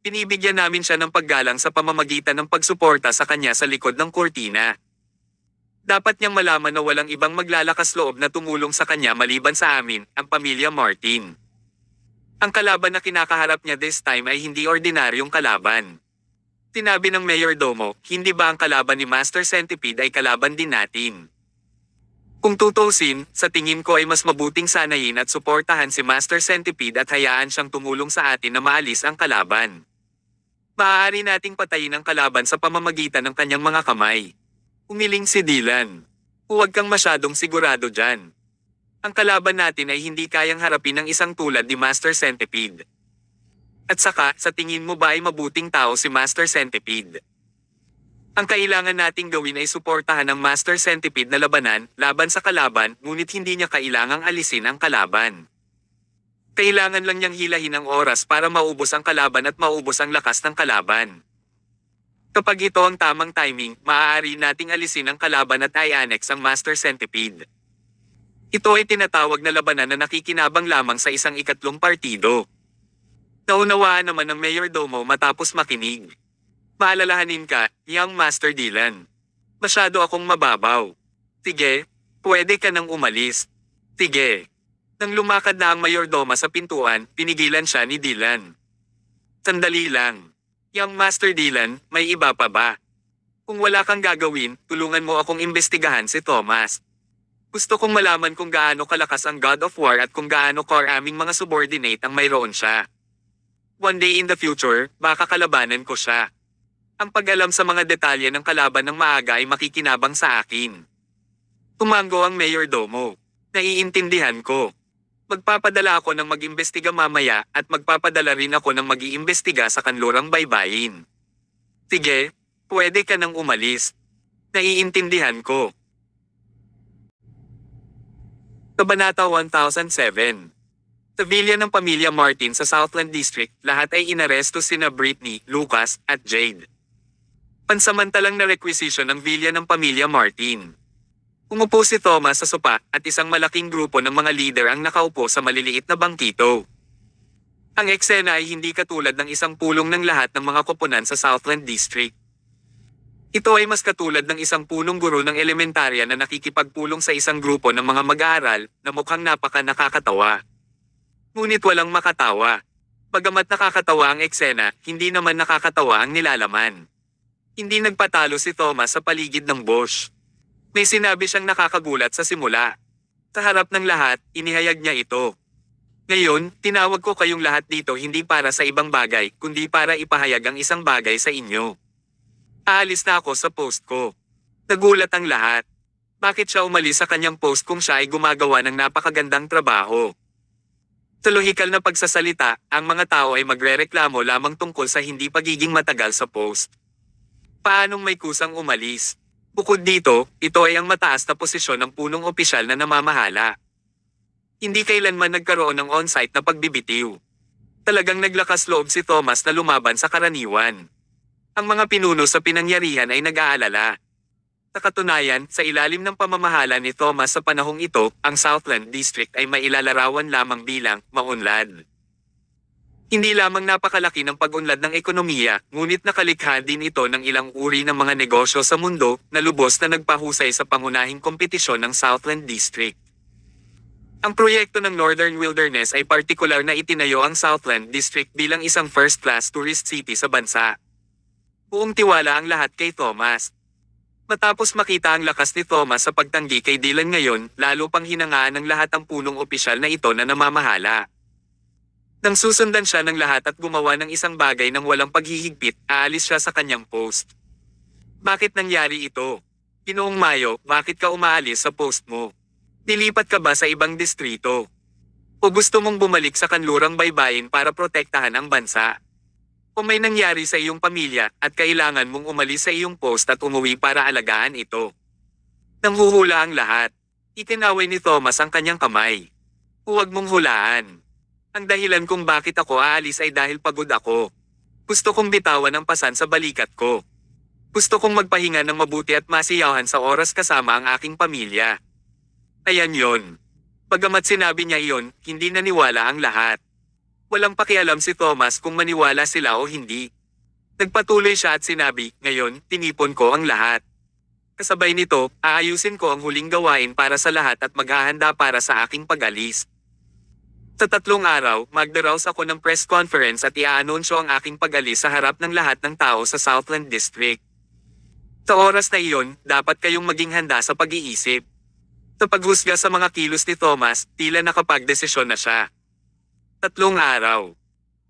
Pinibigyan namin siya ng paggalang sa pamamagitan ng pagsuporta sa kanya sa likod ng kurtina. Dapat niyang malaman na walang ibang maglalakas loob na tumulong sa kanya maliban sa amin, ang pamilya Martin. Ang kalaban na kinakaharap niya this time ay hindi ordinaryong kalaban. Sinabi ng mayordomo, hindi ba ang kalaban ni Master Centipede ay kalaban din natin? Kung tutusin, sa tingin ko ay mas mabuting sanayin at suportahan si Master Centipede at hayaan siyang tumulong sa atin na maalis ang kalaban. Maaari nating patayin ang kalaban sa pamamagitan ng kanyang mga kamay. Umiling si Dylan. Huwag kang masyadong sigurado dyan. Ang kalaban natin ay hindi kayang harapin ng isang tulad ni Master Centipede. At saka, sa tingin mo ba ay mabuting tao si Master Centipede? Ang kailangan nating gawin ay suportahan ang Master Centipede na laban sa kalaban, ngunit hindi niya kailangang alisin ang kalaban. Kailangan lang niyang hilahin ang oras para maubos ang kalaban at maubos ang lakas ng kalaban. Kapag ito ang tamang timing, maaari nating alisin ang kalaban at i-annex ang Master Centipede. Ito ay tinatawag na labanan na nakikinabang lamang sa isang ikatlong partido. Naunawaan naman ng Mayordomo matapos makinig. Maalalahanin ka, Young Master Dylan. Masyado akong mababaw. Sige, pwede ka nang umalis. Sige. Nang lumakad na ang Mayordoma sa pintuan, pinigilan siya ni Dylan. Sandali lang. Young Master Dylan, may iba pa ba? Kung wala kang gagawin, tulungan mo akong imbestigahan si Thomas. Gusto kong malaman kung gaano kalakas ang God of War at kung gaano core aming mga subordinate ang mayroon siya. One day in the future, baka kalabanan ko siya. Ang pag-alam sa mga detalye ng kalaban ng maaga ay makikinabang sa akin. Tumango ang Mayordomo. Naiintindihan ko. Magpapadala ako ng mag-imbestiga mamaya at magpapadala rin ako ng mag-iimbestiga sa kanlurang baybayin. Sige, pwede ka nang umalis. Naiintindihan ko. Kabanata 1007. Sa villa ng pamilya Martin sa Southland District, lahat ay inaresto sina Brittany, Lucas, at Jade. Pansamantalang na-requisition ang villa ng pamilya Martin. Umupo si Thomas sa sopa at isang malaking grupo ng mga leader ang nakaupo sa maliliit na bangkito. Ang eksena ay hindi katulad ng isang pulong ng lahat ng mga koponan sa Southland District. Ito ay mas katulad ng isang punong guro ng elementarya na nakikipagpulong sa isang grupo ng mga mag-aaral na mukhang napaka nakakatawa. Ngunit walang makatawa. Bagamat nakakatawa ang eksena, hindi naman nakakatawa ang nilalaman. Hindi nagpatalo si Thomas sa paligid ng Bosch. May sinabi siyang nakakagulat sa simula. Sa harap ng lahat, inihayag niya ito. Ngayon, tinawag ko kayong lahat dito hindi para sa ibang bagay, kundi para ipahayag ang isang bagay sa inyo. Aalis na ako sa post ko. Nagulat ang lahat. Bakit siya umalis sa kanyang post kung siya ay gumagawa ng napakagandang trabaho? Sa lohikal na pagsasalita, ang mga tao ay magrereklamo lamang tungkol sa hindi pagiging matagal sa post. Paanong may kusang umalis? Bukod dito, ito ay ang mataas na posisyon ng punong opisyal na namamahala. Hindi kailanman nagkaroon ng on-site na pagbibitiw. Talagang naglakas loob si Thomas na lumaban sa karaniwan. Ang mga pinuno sa pinangyarihan ay nag-aalala. Sa katunayan, sa ilalim ng pamamahala ni Thomas sa panahong ito, ang Southland District ay mailalarawan lamang bilang maunlad. Hindi lamang napakalaki ng pag-unlad ng ekonomiya, ngunit nakalikha din ito ng ilang uri ng mga negosyo sa mundo na lubos na nagpahusay sa pangunahing kompetisyon ng Southland District. Ang proyekto ng Northern Wilderness ay partikular na itinayo ang Southland District bilang isang first-class tourist city sa bansa. Buong tiwala ang lahat kay Thomas. Matapos makita ang lakas ni Thomas sa pagtanggi kay Dylan ngayon, lalo pang hinangaan ng lahat ang punong opisyal na ito na namamahala. Nang susundan siya ng lahat at gumawa ng isang bagay ng walang paghihigpit, aalis siya sa kanyang post. Bakit nangyari ito? Ginoong Mayo, bakit ka umaalis sa post mo? Dilipat ka ba sa ibang distrito? O gusto mong bumalik sa kanlurang baybayin para protektahan ang bansa? O may nangyari sa iyong pamilya at kailangan mong umalis sa iyong post at umuwi para alagaan ito? Nanghuhula ang lahat. Itinaway ni Thomas ang kanyang kamay. Huwag mong hulaan. Ang dahilan kung bakit ako aalis ay dahil pagod ako. Gusto kong bitawan ang pasan sa balikat ko. Gusto kong magpahinga ng mabuti at masiyahan sa oras kasama ang aking pamilya. Ayan yon. Bagamat sinabi niya iyon, hindi naniwala ang lahat. Walang pakialam si Thomas kung maniwala sila o hindi. Nagpatuloy siya at sinabi, ngayon, tinipon ko ang lahat. Kasabay nito, aayusin ko ang huling gawain para sa lahat at maghahanda para sa aking pag-alis. Sa 3 araw, magdaraos ako ng press conference at i-aanunsyo ang aking pag-alis sa harap ng lahat ng tao sa Southland District. Sa oras na iyon, dapat kayong maging handa sa pag-iisip. Sa paghusga sa mga kilos ni Thomas, tila nakapagdesisyon na siya. 3 araw.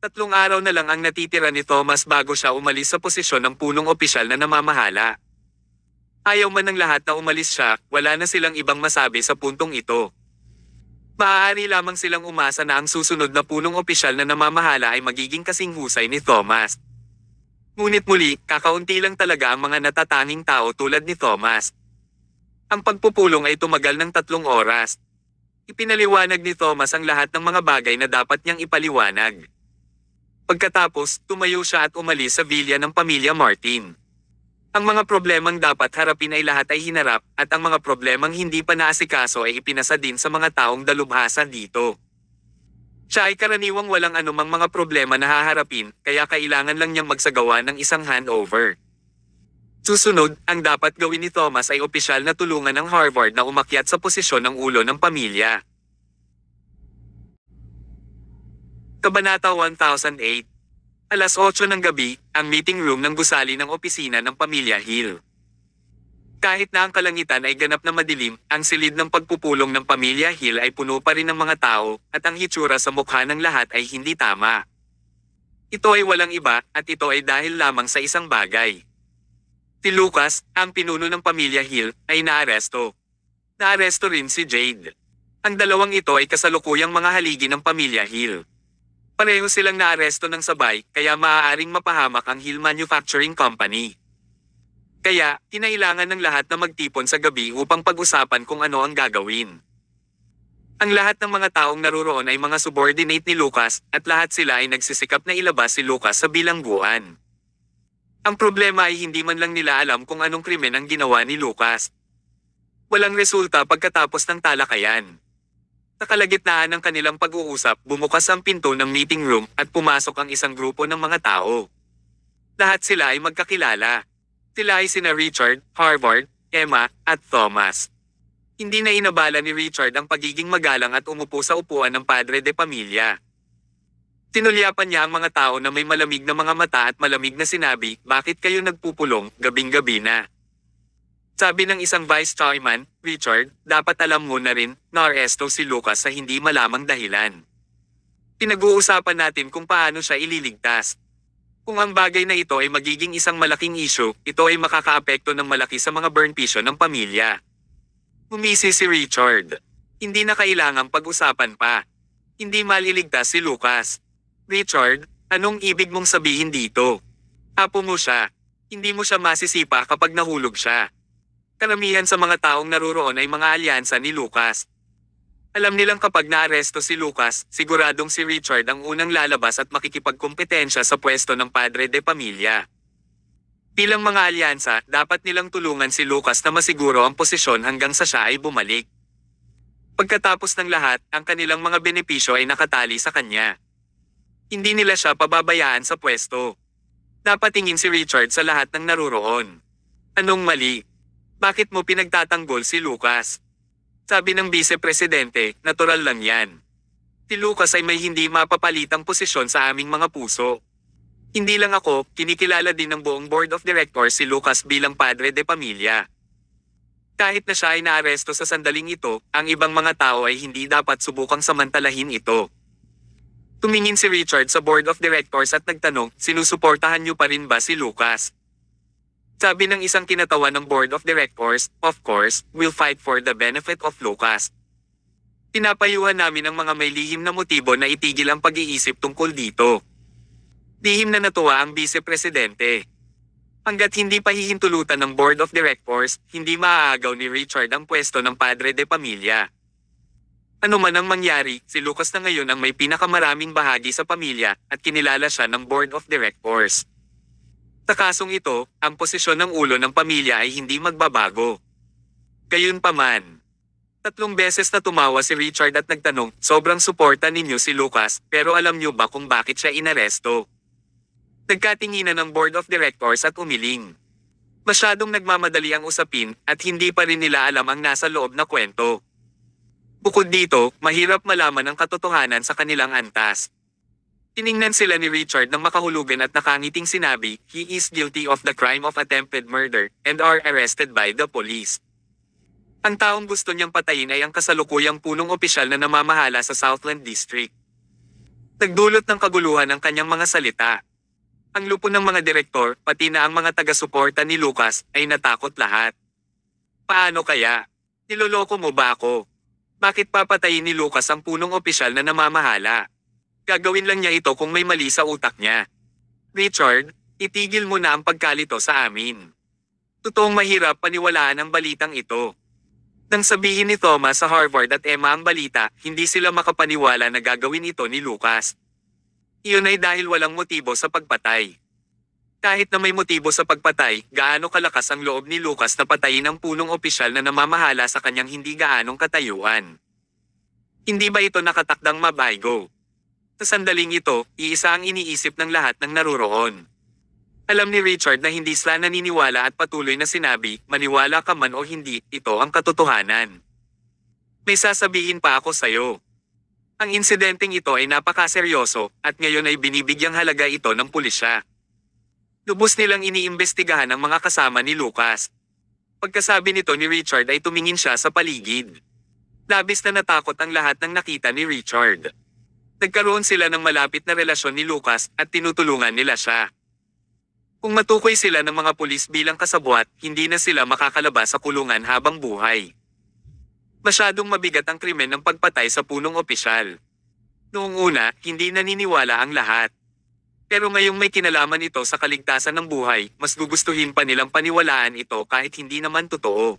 3 araw na lang ang natitira ni Thomas bago siya umalis sa posisyon ng punong opisyal na namamahala. Ayaw man ng lahat na umalis siya, wala na silang ibang masabi sa puntong ito. Maaari lamang silang umasa na ang susunod na punong opisyal na namamahala ay magiging kasing husay ni Thomas. Ngunit muli, kakaunti lang talaga ang mga natatanging tao tulad ni Thomas. Ang pagpupulong ay tumagal ng 3 oras. Ipinaliwanag ni Thomas ang lahat ng mga bagay na dapat niyang ipaliwanag. Pagkatapos, tumayo siya at umalis sa villa ng pamilya Martin. Ang mga problemang dapat harapin ay lahat ay hinarap, at ang mga problemang hindi pa naasikaso ay ipinasa din sa mga taong dalubhasa dito. Siya ay karaniwang walang anumang mga problema na haharapin, kaya kailangan lang niyang magsagawa ng isang handover. Susunod, ang dapat gawin ni Thomas ay opisyal na tulungan ng Harvard na umakyat sa posisyon ng ulo ng pamilya. Kabanata 1008. Alas 8 ng gabi, ang meeting room ng gusali ng opisina ng pamilya Hill. Kahit na ang kalangitan ay ganap na madilim, ang silid ng pagpupulong ng pamilya Hill ay puno pa rin ng mga tao, at ang hitsura sa mukha ng lahat ay hindi tama. Ito ay walang iba, at ito ay dahil lamang sa isang bagay. Si Lucas, ang pinuno ng pamilya Hill, ay naaresto. Naaresto rin si Jade. Ang dalawang ito ay kasalukuyang mga haligi ng pamilya Hill. Pareho silang naaresto ng sabay, kaya maaaring mapahamak ang Hill Manufacturing Company. Kaya, kinailangan ng lahat na magtipon sa gabi upang pag-usapan kung ano ang gagawin. Ang lahat ng mga taong naruroon ay mga subordinate ni Lucas, at lahat sila ay nagsisikap na ilabas si Lucas sa bilangguan. Ang problema ay hindi man lang nila alam kung anong krimen ang ginawa ni Lucas. Walang resulta pagkatapos ng talakayan. Sa kalagitnaan ng kanilang pag-uusap, bumukas ang pinto ng meeting room at pumasok ang isang grupo ng mga tao. Lahat sila ay magkakilala. Sila ay sina Richard, Harvard, Emma, at Thomas. Hindi na inabala ni Richard ang pagiging magalang at umupo sa upuan ng padre de pamilya. Tinulyapan niya ang mga tao na may malamig na mga mata at malamig na sinabi, "Bakit kayo nagpupulong, gabing-gabi na?" Sabi ng isang vice chairman, "Richard, dapat alam mo na rin, naaresto si Lucas sa hindi malamang dahilan. Pinag-uusapan natin kung paano siya ililigtas. Kung ang bagay na ito ay magiging isang malaking issue, ito ay makakaapekto ng malaki sa mga benepisyo ng pamilya." Umisi si Richard. Hindi na kailangang pag-usapan pa. Hindi maliligtas si Lucas. "Richard, anong ibig mong sabihin dito? Apo mo siya. Hindi mo siya masisipa kapag nahulog siya." Karamihan sa mga taong naruroon ay mga alyansa ni Lucas. Alam nilang kapag naaresto si Lucas, siguradong si Richard ang unang lalabas at makikipagkompetensya sa pwesto ng padre de pamilya. Bilang mga alyansa, dapat nilang tulungan si Lucas na masiguro ang posisyon hanggang sa siya ay bumalik. Pagkatapos ng lahat, ang kanilang mga benepisyo ay nakatali sa kanya. Hindi nila siya pababayaan sa pwesto. Dapat tingin si Richard sa lahat ng naruroon. Anong mali? Bakit mo pinagtatanggol si Lucas? Sabi ng vice-presidente, natural lang yan. Si Lucas ay may hindi mapapalitang posisyon sa aming mga puso. Hindi lang ako, kinikilala din ng buong board of directors si Lucas bilang padre de pamilya. Kahit na siya ay naaresto sa sandaling ito, ang ibang mga tao ay hindi dapat subukang samantalahin ito. Tumingin si Richard sa board of directors at nagtanong, "Sinusuportahan niyo pa rin ba si Lucas?" Sabi ng isang kinatawan ng board of directors, "Of course, we'll fight for the benefit of Lucas." Pinapayuhan namin ang mga may lihim na motibo na itigil ang pag-iisip tungkol dito. Lihim na natuwa ang vice-presidente. Hanggat hindi pa hihintulutan ng board of directors, hindi maaagaw ni Richard ang pwesto ng padre de pamilya. Ano man ang mangyari, si Lucas na ngayon ang may pinakamaraming bahagi sa pamilya at kinilala siya ng board of directors. Sa kasong ito, ang posisyon ng ulo ng pamilya ay hindi magbabago. Gayunpaman, 3 beses na tumawa si Richard at nagtanong, "Sobrang suporta ninyo si Lucas, pero alam niyo ba kung bakit siya inaresto?" Nagkatinginan ng board of directors at umiling. Masyadong nagmamadali ang usapin at hindi pa rin nila alam ang nasa loob na kwento. Bukod dito, mahirap malaman ang katotohanan sa kanilang antas. Tiningnan sila ni Richard ng makahulugan at nakangiting sinabi, "He is guilty of the crime of attempted murder, and are arrested by the police." Ang taong gusto niyang patayin ay ang kasalukuyang punong opisyal na namamahala sa Southland District. Nagdulot ng kaguluhan ang kanyang mga salita. Ang lupo ng mga direktor, pati na ang mga taga-suporta ni Lucas, ay natakot lahat. Paano kaya? Niloloko mo ba ako? Bakit papatayin ni Lucas ang punong opisyal na namamahala? Gagawin lang niya ito kung may mali sa utak niya. Richard, itigil mo na ang pagkalito sa amin. Totoong mahirap paniwalaan ang balitang ito. Nang sabihin ni Thomas sa Harvard at Emma ang balita, hindi sila makapaniwala na gagawin ito ni Lucas. Iyon ay dahil walang motibo sa pagpatay. Kahit na may motibo sa pagpatay, gaano kalakas ang loob ni Lucas na patayin ang punong opisyal na namamahala sa kanyang hindi gaanong katayuan. Hindi ba ito nakatakdang mabaygo? Sa sandaling ito, iisa ang iniisip ng lahat ng naroroon. Alam ni Richard na hindi sila naniniwala at patuloy na sinabi, maniwala ka man o hindi, ito ang katotohanan. May sasabihin pa ako sa'yo. Ang insidenteng ito ay napakaseryoso at ngayon ay binibigyang halaga ito ng pulisya. Lubos nilang iniimbestigahan ang mga kasama ni Lucas. Pagkasabi nito ni Richard ay tumingin siya sa paligid. Labis na natakot ang lahat ng nakita ni Richard. Nagkaroon sila ng malapit na relasyon ni Lucas at tinutulungan nila siya. Kung matukoy sila ng mga pulis bilang kasabwat, hindi na sila makakalabas sa kulungan habang buhay. Masyadong mabigat ang krimen ng pagpatay sa punong opisyal. Noong una, hindi naniniwala ang lahat. Pero ngayong may kinalaman ito sa kaligtasan ng buhay, mas gugustuhin pa nilang paniwalaan ito kahit hindi naman totoo.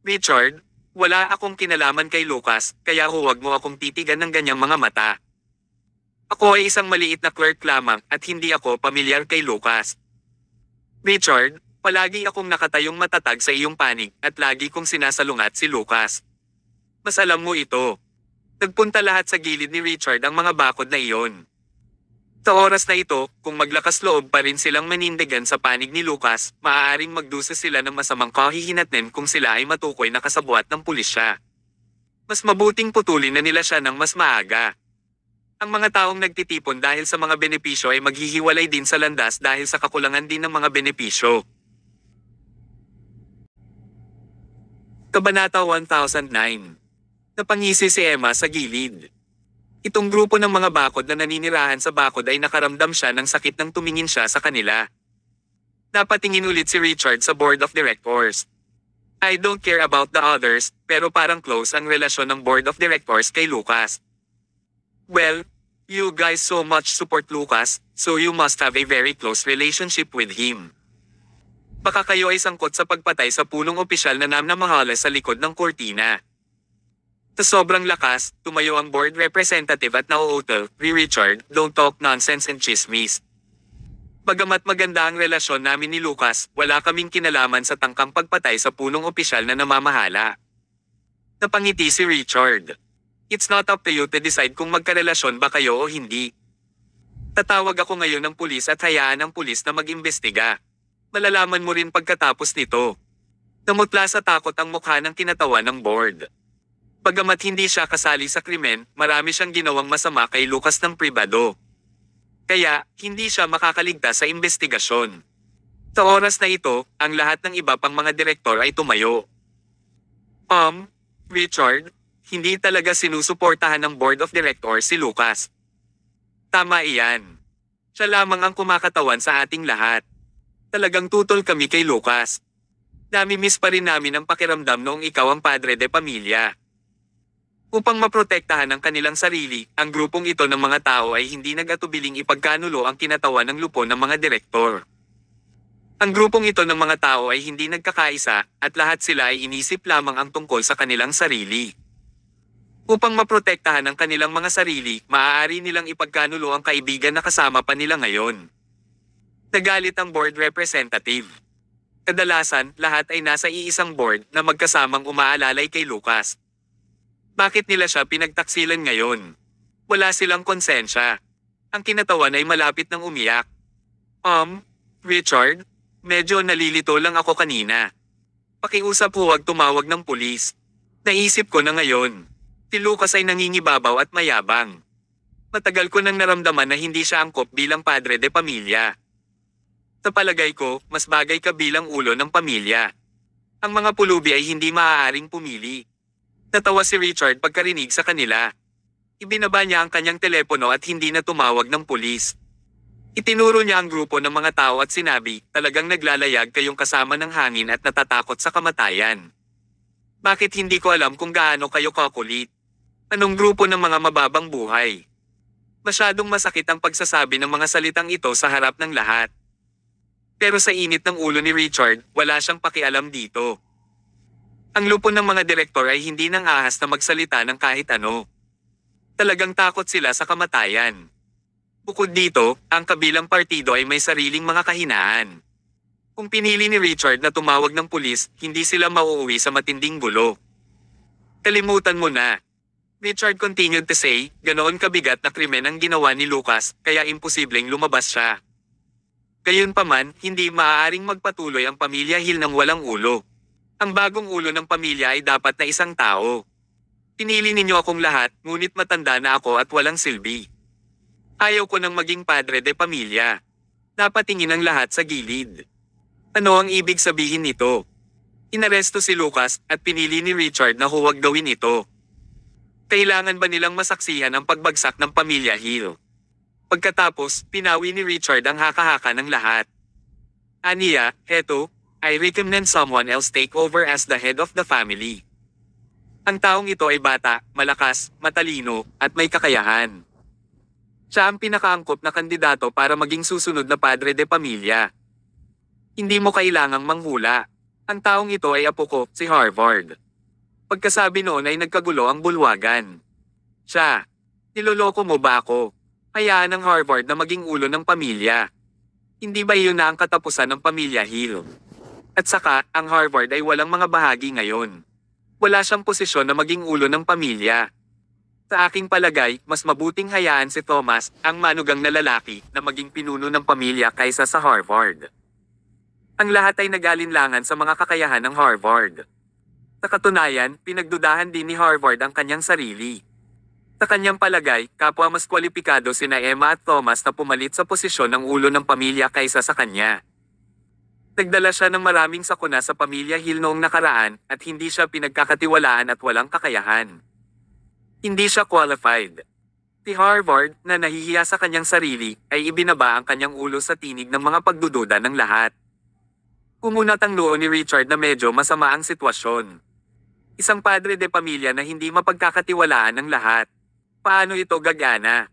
Richard, wala akong kinalaman kay Lucas, kaya huwag mo akong titigan ng ganyang mga mata. Ako ay isang maliit na clerk lamang at hindi ako pamilyar kay Lucas. Richard, palagi akong nakatayong matatag sa iyong panig at lagi kong sinasalungat si Lucas. Mas alam mo ito. Nagpunta lahat sa gilid ni Richard ang mga bakod na iyon. Sa oras na ito, kung maglakas loob pa rin silang manindigan sa panig ni Lucas, maaaring magdusa sila ng masamang kahihinatnin kung sila ay matukoy na kasabwat ng pulisya. Mas mabuting putulin na nila siya ng mas maaga. Ang mga taong nagtitipon dahil sa mga benepisyo ay maghihiwalay din sa landas dahil sa kakulangan din ng mga benepisyo. Kabanata 1009. Napangisi si Emma sa gilid. Itong grupo ng mga bakod na naninirahan sa bakod ay nakaramdam siya ng sakit nang tumingin siya sa kanila. Napatingin ulit si Richard sa board of directors. I don't care about the others, pero parang close ang relasyon ng board of directors kay Lucas. Well, you guys so much support Lucas, so you must have a very close relationship with him. Baka kayo ay sangkot sa pagpatay sa punong opisyal na namamahala sa likod ng kortina. Sa sobrang lakas, tumayo ang board representative at nauutal, Richard, don't talk nonsense and chismis. Bagamat maganda ang relasyon namin ni Lucas, wala kaming kinalaman sa tangkang pagpatay sa punong opisyal na namamahala. Napangiti si Richard. It's not up to you to decide kung magkarelasyon ba kayo o hindi. Tatawag ako ngayon ng pulis at hayaan ang pulis na mag-imbestiga. Malalaman mo rin pagkatapos nito. Namutla sa takot ang mukha ng kinatawan ng board. Bagamat hindi siya kasali sa krimen, marami siyang ginawang masama kay Lucas ng pribado. Kaya, hindi siya makakaligtas sa investigasyon. Sa oras na ito, ang lahat ng iba pang mga direktor ay tumayo. Richard, hindi talaga sinusuportahan ng board of directors si Lucas. Tama iyan. Siya lamang ang kumakatawan sa ating lahat. Talagang tutol kami kay Lucas. Nami-miss pa rin namin ang pakiramdam noong ikaw ang padre de pamilya. Upang maprotektahan ang kanilang sarili, ang grupong ito ng mga tao ay hindi nag-atubiling ipagkanulo ang kinatawan ng lupon ng mga direktor. Ang grupong ito ng mga tao ay hindi nagkakaisa, at lahat sila ay inisip lamang ang tungkol sa kanilang sarili. Upang maprotektahan ang kanilang mga sarili, maaari nilang ipagkanulo ang kaibigan na kasama pa nila ngayon. Nagalit ang board representative. Kadalasan, lahat ay nasa iisang board na magkasamang umaalalay kay Lucas. Bakit nila siya pinagtaksilan ngayon? Wala silang konsensya. Ang kinatawan ay malapit ng umiyak. Richard, medyo nalilito lang ako kanina. Pakiusap huwag tumawag ng pulis. Naisip ko na ngayon. Si Lucas ay nangingibabaw at mayabang. Matagal ko nang naramdaman na hindi siya angkop bilang padre de pamilya. Sa palagay ko, mas bagay ka bilang ulo ng pamilya. Ang mga pulubi ay hindi maaaring pumili. Natawa si Richard pagkarinig sa kanila. Ibinaba niya ang kanyang telepono at hindi na tumawag ng pulis. Itinuro niya ang grupo ng mga tao at sinabi, talagang naglalayag kayong kasama ng hangin at natatakot sa kamatayan. Bakit hindi ko alam kung gaano kayo kakulit? Anong grupo ng mga mababang buhay? Masyadong masakit ang pagsasabi ng mga salitang ito sa harap ng lahat. Pero sa init ng ulo ni Richard, wala siyang pakialam dito. Ang lupon ng mga direktor ay hindi nang ahas na magsalita ng kahit ano. Talagang takot sila sa kamatayan. Bukod dito, ang kabilang partido ay may sariling mga kahinaan. Kung pinili ni Richard na tumawag ng pulis, hindi sila mauuwi sa matinding gulo. Kalimutan mo na. Richard continued to say, ganoon kabigat na krimen ang ginawa ni Lucas, kaya imposibleng lumabas siya. Gayunpaman, hindi maaaring magpatuloy ang pamilya Hill ng walang ulo. Ang bagong ulo ng pamilya ay dapat na isang tao. Pinili ninyo akong lahat, ngunit matanda na ako at walang silbi. Ayaw ko nang maging padre de pamilya. Napatingin ang lahat sa gilid. Ano ang ibig sabihin nito? Inaresto si Lucas at pinili ni Richard na huwag gawin ito. Kailangan ba nilang masaksihan ang pagbagsak ng pamilya Hill? Pagkatapos, pinawi ni Richard ang haka-haka ng lahat. Aniya, heto, I recommend someone else take over as the head of the family. Ang taong ito ay bata, malakas, matalino, at may kakayahan. Siya ang pinakaangkop na kandidato para maging susunod na padre de pamilya. Hindi mo kailangang manghula. Ang taong ito ay apo ko, si Harvard. Pagkasabi noon ay nagkagulo ang bulwagan. Siya, niloloko mo ba ako? Hayaan ng Harvard na maging ulo ng pamilya. Hindi ba iyon na ang katapusan ng pamilya Hill? At saka, ang Harvard ay walang mga bahagi ngayon. Wala siyang posisyon na maging ulo ng pamilya. Sa aking palagay, mas mabuting hayaan si Thomas, ang manugang na lalaki, na maging pinuno ng pamilya kaysa sa Harvard. Ang lahat ay nag-alinlangan sa mga kakayahan ng Harvard. Sa katunayan, pinagdudahan din ni Harvard ang kanyang sarili. Sa kanyang palagay, kapwa mas kwalipikado sina Emma at Thomas na pumalit sa posisyon ng ulo ng pamilya kaysa sa kanya. Nagdala siya ng maraming sakuna sa pamilya Hill noong nakaraan at hindi siya pinagkakatiwalaan at walang kakayahan. Hindi siya qualified. Si Harvard, na nahihiya sa kanyang sarili, ay ibinaba ang kanyang ulo sa tinig ng mga pagdududa ng lahat. Kumunat ang noo ni Richard na medyo masama ang sitwasyon. Isang padre de pamilya na hindi mapagkakatiwalaan ng lahat. Paano ito gagana?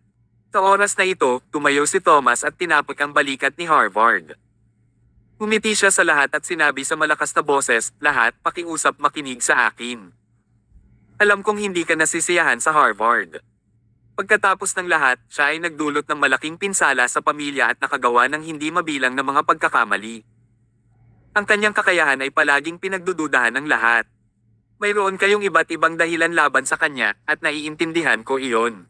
Sa oras na ito, tumayo si Thomas at tinapik ang balikat ni Harvard. Ngumiti siya sa lahat at sinabi sa malakas na boses, lahat, pakiusap makinig sa akin. Alam kong hindi ka nasisiyahan sa Harvard. Pagkatapos ng lahat, siya ay nagdulot ng malaking pinsala sa pamilya at nakagawa ng hindi mabilang na mga pagkakamali. Ang kanyang kakayahan ay palaging pinagdududahan ng lahat. Mayroon kayong iba't ibang dahilan laban sa kanya at naiintindihan ko iyon.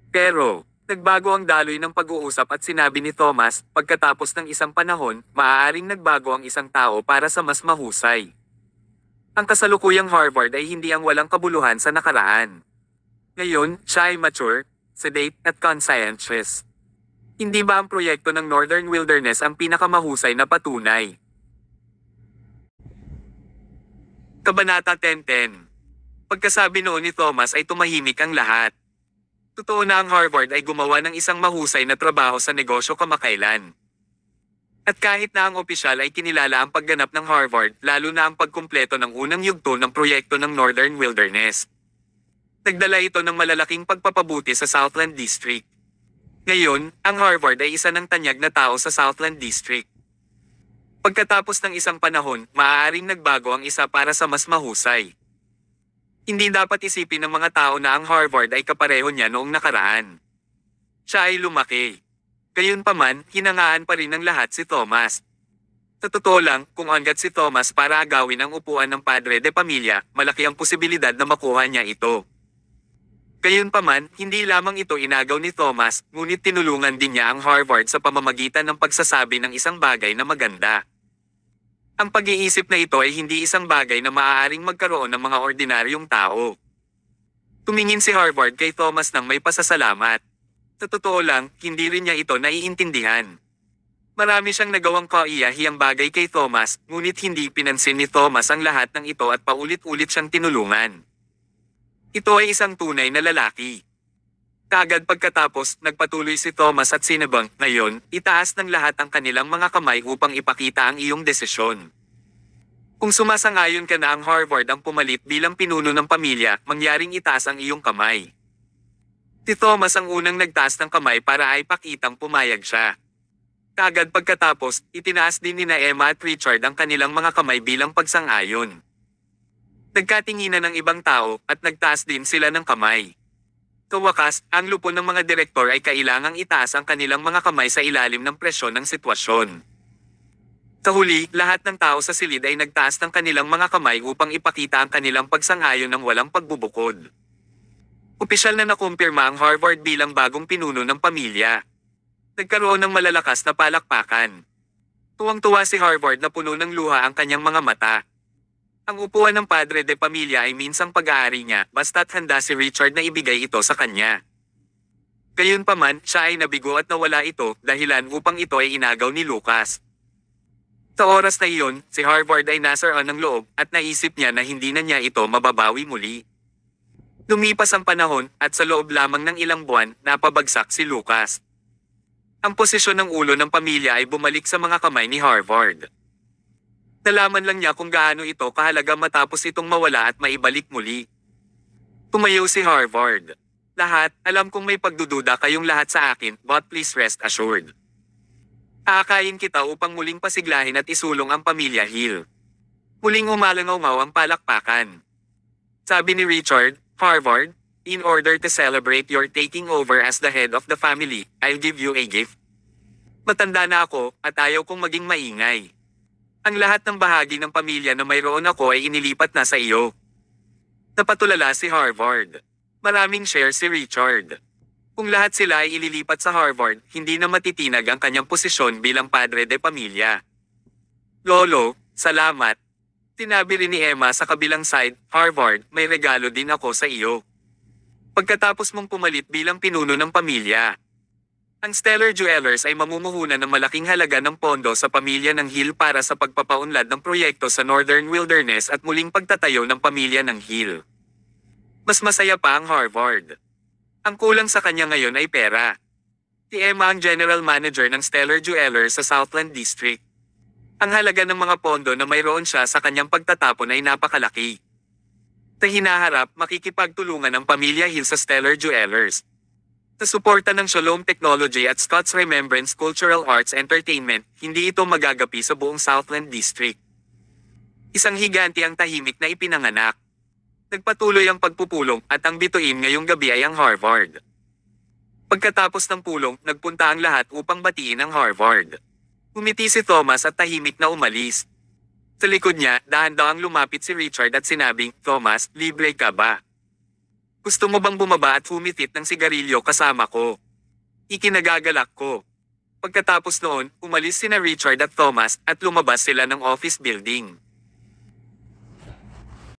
Pero, nagbago ang daloy ng pag-uusap at sinabi ni Thomas, pagkatapos ng isang panahon, maaaring nagbago ang isang tao para sa mas mahusay. Ang kasalukuyang Harvard ay hindi ang walang kabuluhan sa nakaraan. Ngayon, siya ay mature, sedate at conscientious. Hindi ba ang proyekto ng Northern Wilderness ang pinakamahusay na patunay? Kabanata 10:10. Pagkasabi noon ni Thomas ay tumahimik ang lahat. Totoo na ang Harvard ay gumawa ng isang mahusay na trabaho sa negosyo kamakailan. At kahit na ang opisyal ay kinilala ang pagganap ng Harvard, lalo na ang pagkumpleto ng unang yugto ng proyekto ng Northern Wilderness. Nagdala ito ng malalaking pagpapabuti sa Southland District. Ngayon, ang Harvard ay isa ng tanyag na tao sa Southland District. Pagkatapos ng isang panahon, maaaring nagbago ang isa para sa mas mahusay. Hindi dapat isipin ng mga tao na ang Harvard ay kapareho niya noong nakaraan. Siya ay lumaki. Gayunpaman, hinangaan pa rin ng lahat si Thomas. Sa totoo lang, kung ongat si Thomas para agawin ang upuan ng padre de pamilya, malaki ang posibilidad na makuha niya ito. Gayunpaman, hindi lamang ito inagaw ni Thomas, ngunit tinulungan din niya ang Harvard sa pamamagitan ng pagsasabi ng isang bagay na maganda. Ang pag-iisip na ito ay hindi isang bagay na maaaring magkaroon ng mga ordinaryong tao. Tumingin si Harvard kay Thomas nang may pasasalamat. Sa totoo lang, hindi rin niya ito naiintindihan. Marami siyang nagawang kaiyahiyang bagay kay Thomas, ngunit hindi pinansin ni Thomas ang lahat ng ito at paulit-ulit siyang tinulungan. Ito ay isang tunay na lalaki. Kaagad pagkatapos, nagpatuloy si Thomas at sinabang, ngayon, itaas ng lahat ang kanilang mga kamay upang ipakita ang iyong desisyon. Kung sumasang-ayon ka na ang Harvard ang pumalit bilang pinuno ng pamilya, mangyaring itaas ang iyong kamay. Si Thomas ang unang nagtaas ng kamay para ay pakitang pumayag siya. Kaagad pagkatapos, itinaas din nina Emma at Richard ang kanilang mga kamay bilang pagsang-ayon. Nagkatinginan ng ibang tao at nagtaas din sila ng kamay. Kawakas, ang lupon ng mga direktor ay kailangang itaas ang kanilang mga kamay sa ilalim ng presyon ng sitwasyon. Sa huli, lahat ng tao sa silid ay nagtaas ng kanilang mga kamay upang ipakita ang kanilang pagsang-ayon ng walang pagbubukod. Opisyal na nakumpirma ang Harvard bilang bagong pinuno ng pamilya. Nagkaroon ng malalakas na palakpakan. Tuwang-tuwa si Harvard na puno ng luha ang kanyang mga mata. Ang upuan ng padre de pamilya ay minsang pag-aari niya basta't handa si Richard na ibigay ito sa kanya. Gayunpaman, siya ay nabigo at nawala ito dahilan upang ito ay inagaw ni Lucas. Sa oras na iyon, si Harvard ay nasaraan ng loob at naisip niya na hindi na niya ito mababawi muli. Lumipas ang panahon at sa loob lamang ng ilang buwan, napabagsak si Lucas. Ang posisyon ng ulo ng pamilya ay bumalik sa mga kamay ni Harvard. Nalaman lang niya kung gaano ito kahalaga matapos itong mawala at maibalik muli. Tumayo si Harvard. Lahat, alam kong may pagdududa kayong lahat sa akin, but please rest assured. Aakayin kita upang muling pasiglahin at isulong ang pamilya Hill. Muling umalangaw-ngaw ang palakpakan. Sabi ni Richard, Harvard, in order to celebrate your taking over as the head of the family, I'll give you a gift. Matanda na ako at ayaw kong maging maingay. Ang lahat ng bahagi ng pamilya na mayroon ako ay inilipat na sa iyo. Napatulala si Harvard. Maraming share si Richard. Kung lahat sila ay ililipat sa Harvard, hindi na matitinag ang kanyang posisyon bilang padre de pamilya. Lolo, salamat. Sinabi rin ni Emma sa kabilang side, Harvard, may regalo din ako sa iyo. Pagkatapos mong pumalit bilang pinuno ng pamilya. Ang Stellar Jewelers ay mamumuhunan ng malaking halaga ng pondo sa pamilya ng Hill para sa pagpapaunlad ng proyekto sa Northern Wilderness at muling pagtatayo ng pamilya ng Hill. Mas masaya pa ang Harvard. Ang kulang sa kanya ngayon ay pera. Si Emma ang general manager ng Stellar Jewelers sa Southland District. Ang halaga ng mga pondo na mayroon siya sa kanyang pagtatapon ay napakalaki. Sa hinaharap, makikipagtulungan ang pamilya Hill sa Stellar Jewelers. Sa suporta ng Shalom Technology at Scott's Remembrance Cultural Arts Entertainment, hindi ito magagapi sa buong Southland District. Isang higanti ang tahimik na ipinanganak. Nagpatuloy ang pagpupulong at ang bituin ngayong gabi ay ang Harvard. Pagkatapos ng pulong, nagpunta ang lahat upang batiin ang Harvard. Umiti si Thomas at tahimik na umalis. Sa likod niya, dahan-dahang lumapit si Richard at sinabing, Thomas, libre ka ba? Gusto mo bang bumaba at humitit ng sigarilyo kasama ko? Ikinagagalak ko. Pagkatapos noon, umalis sina Richard at Thomas at lumabas sila ng office building.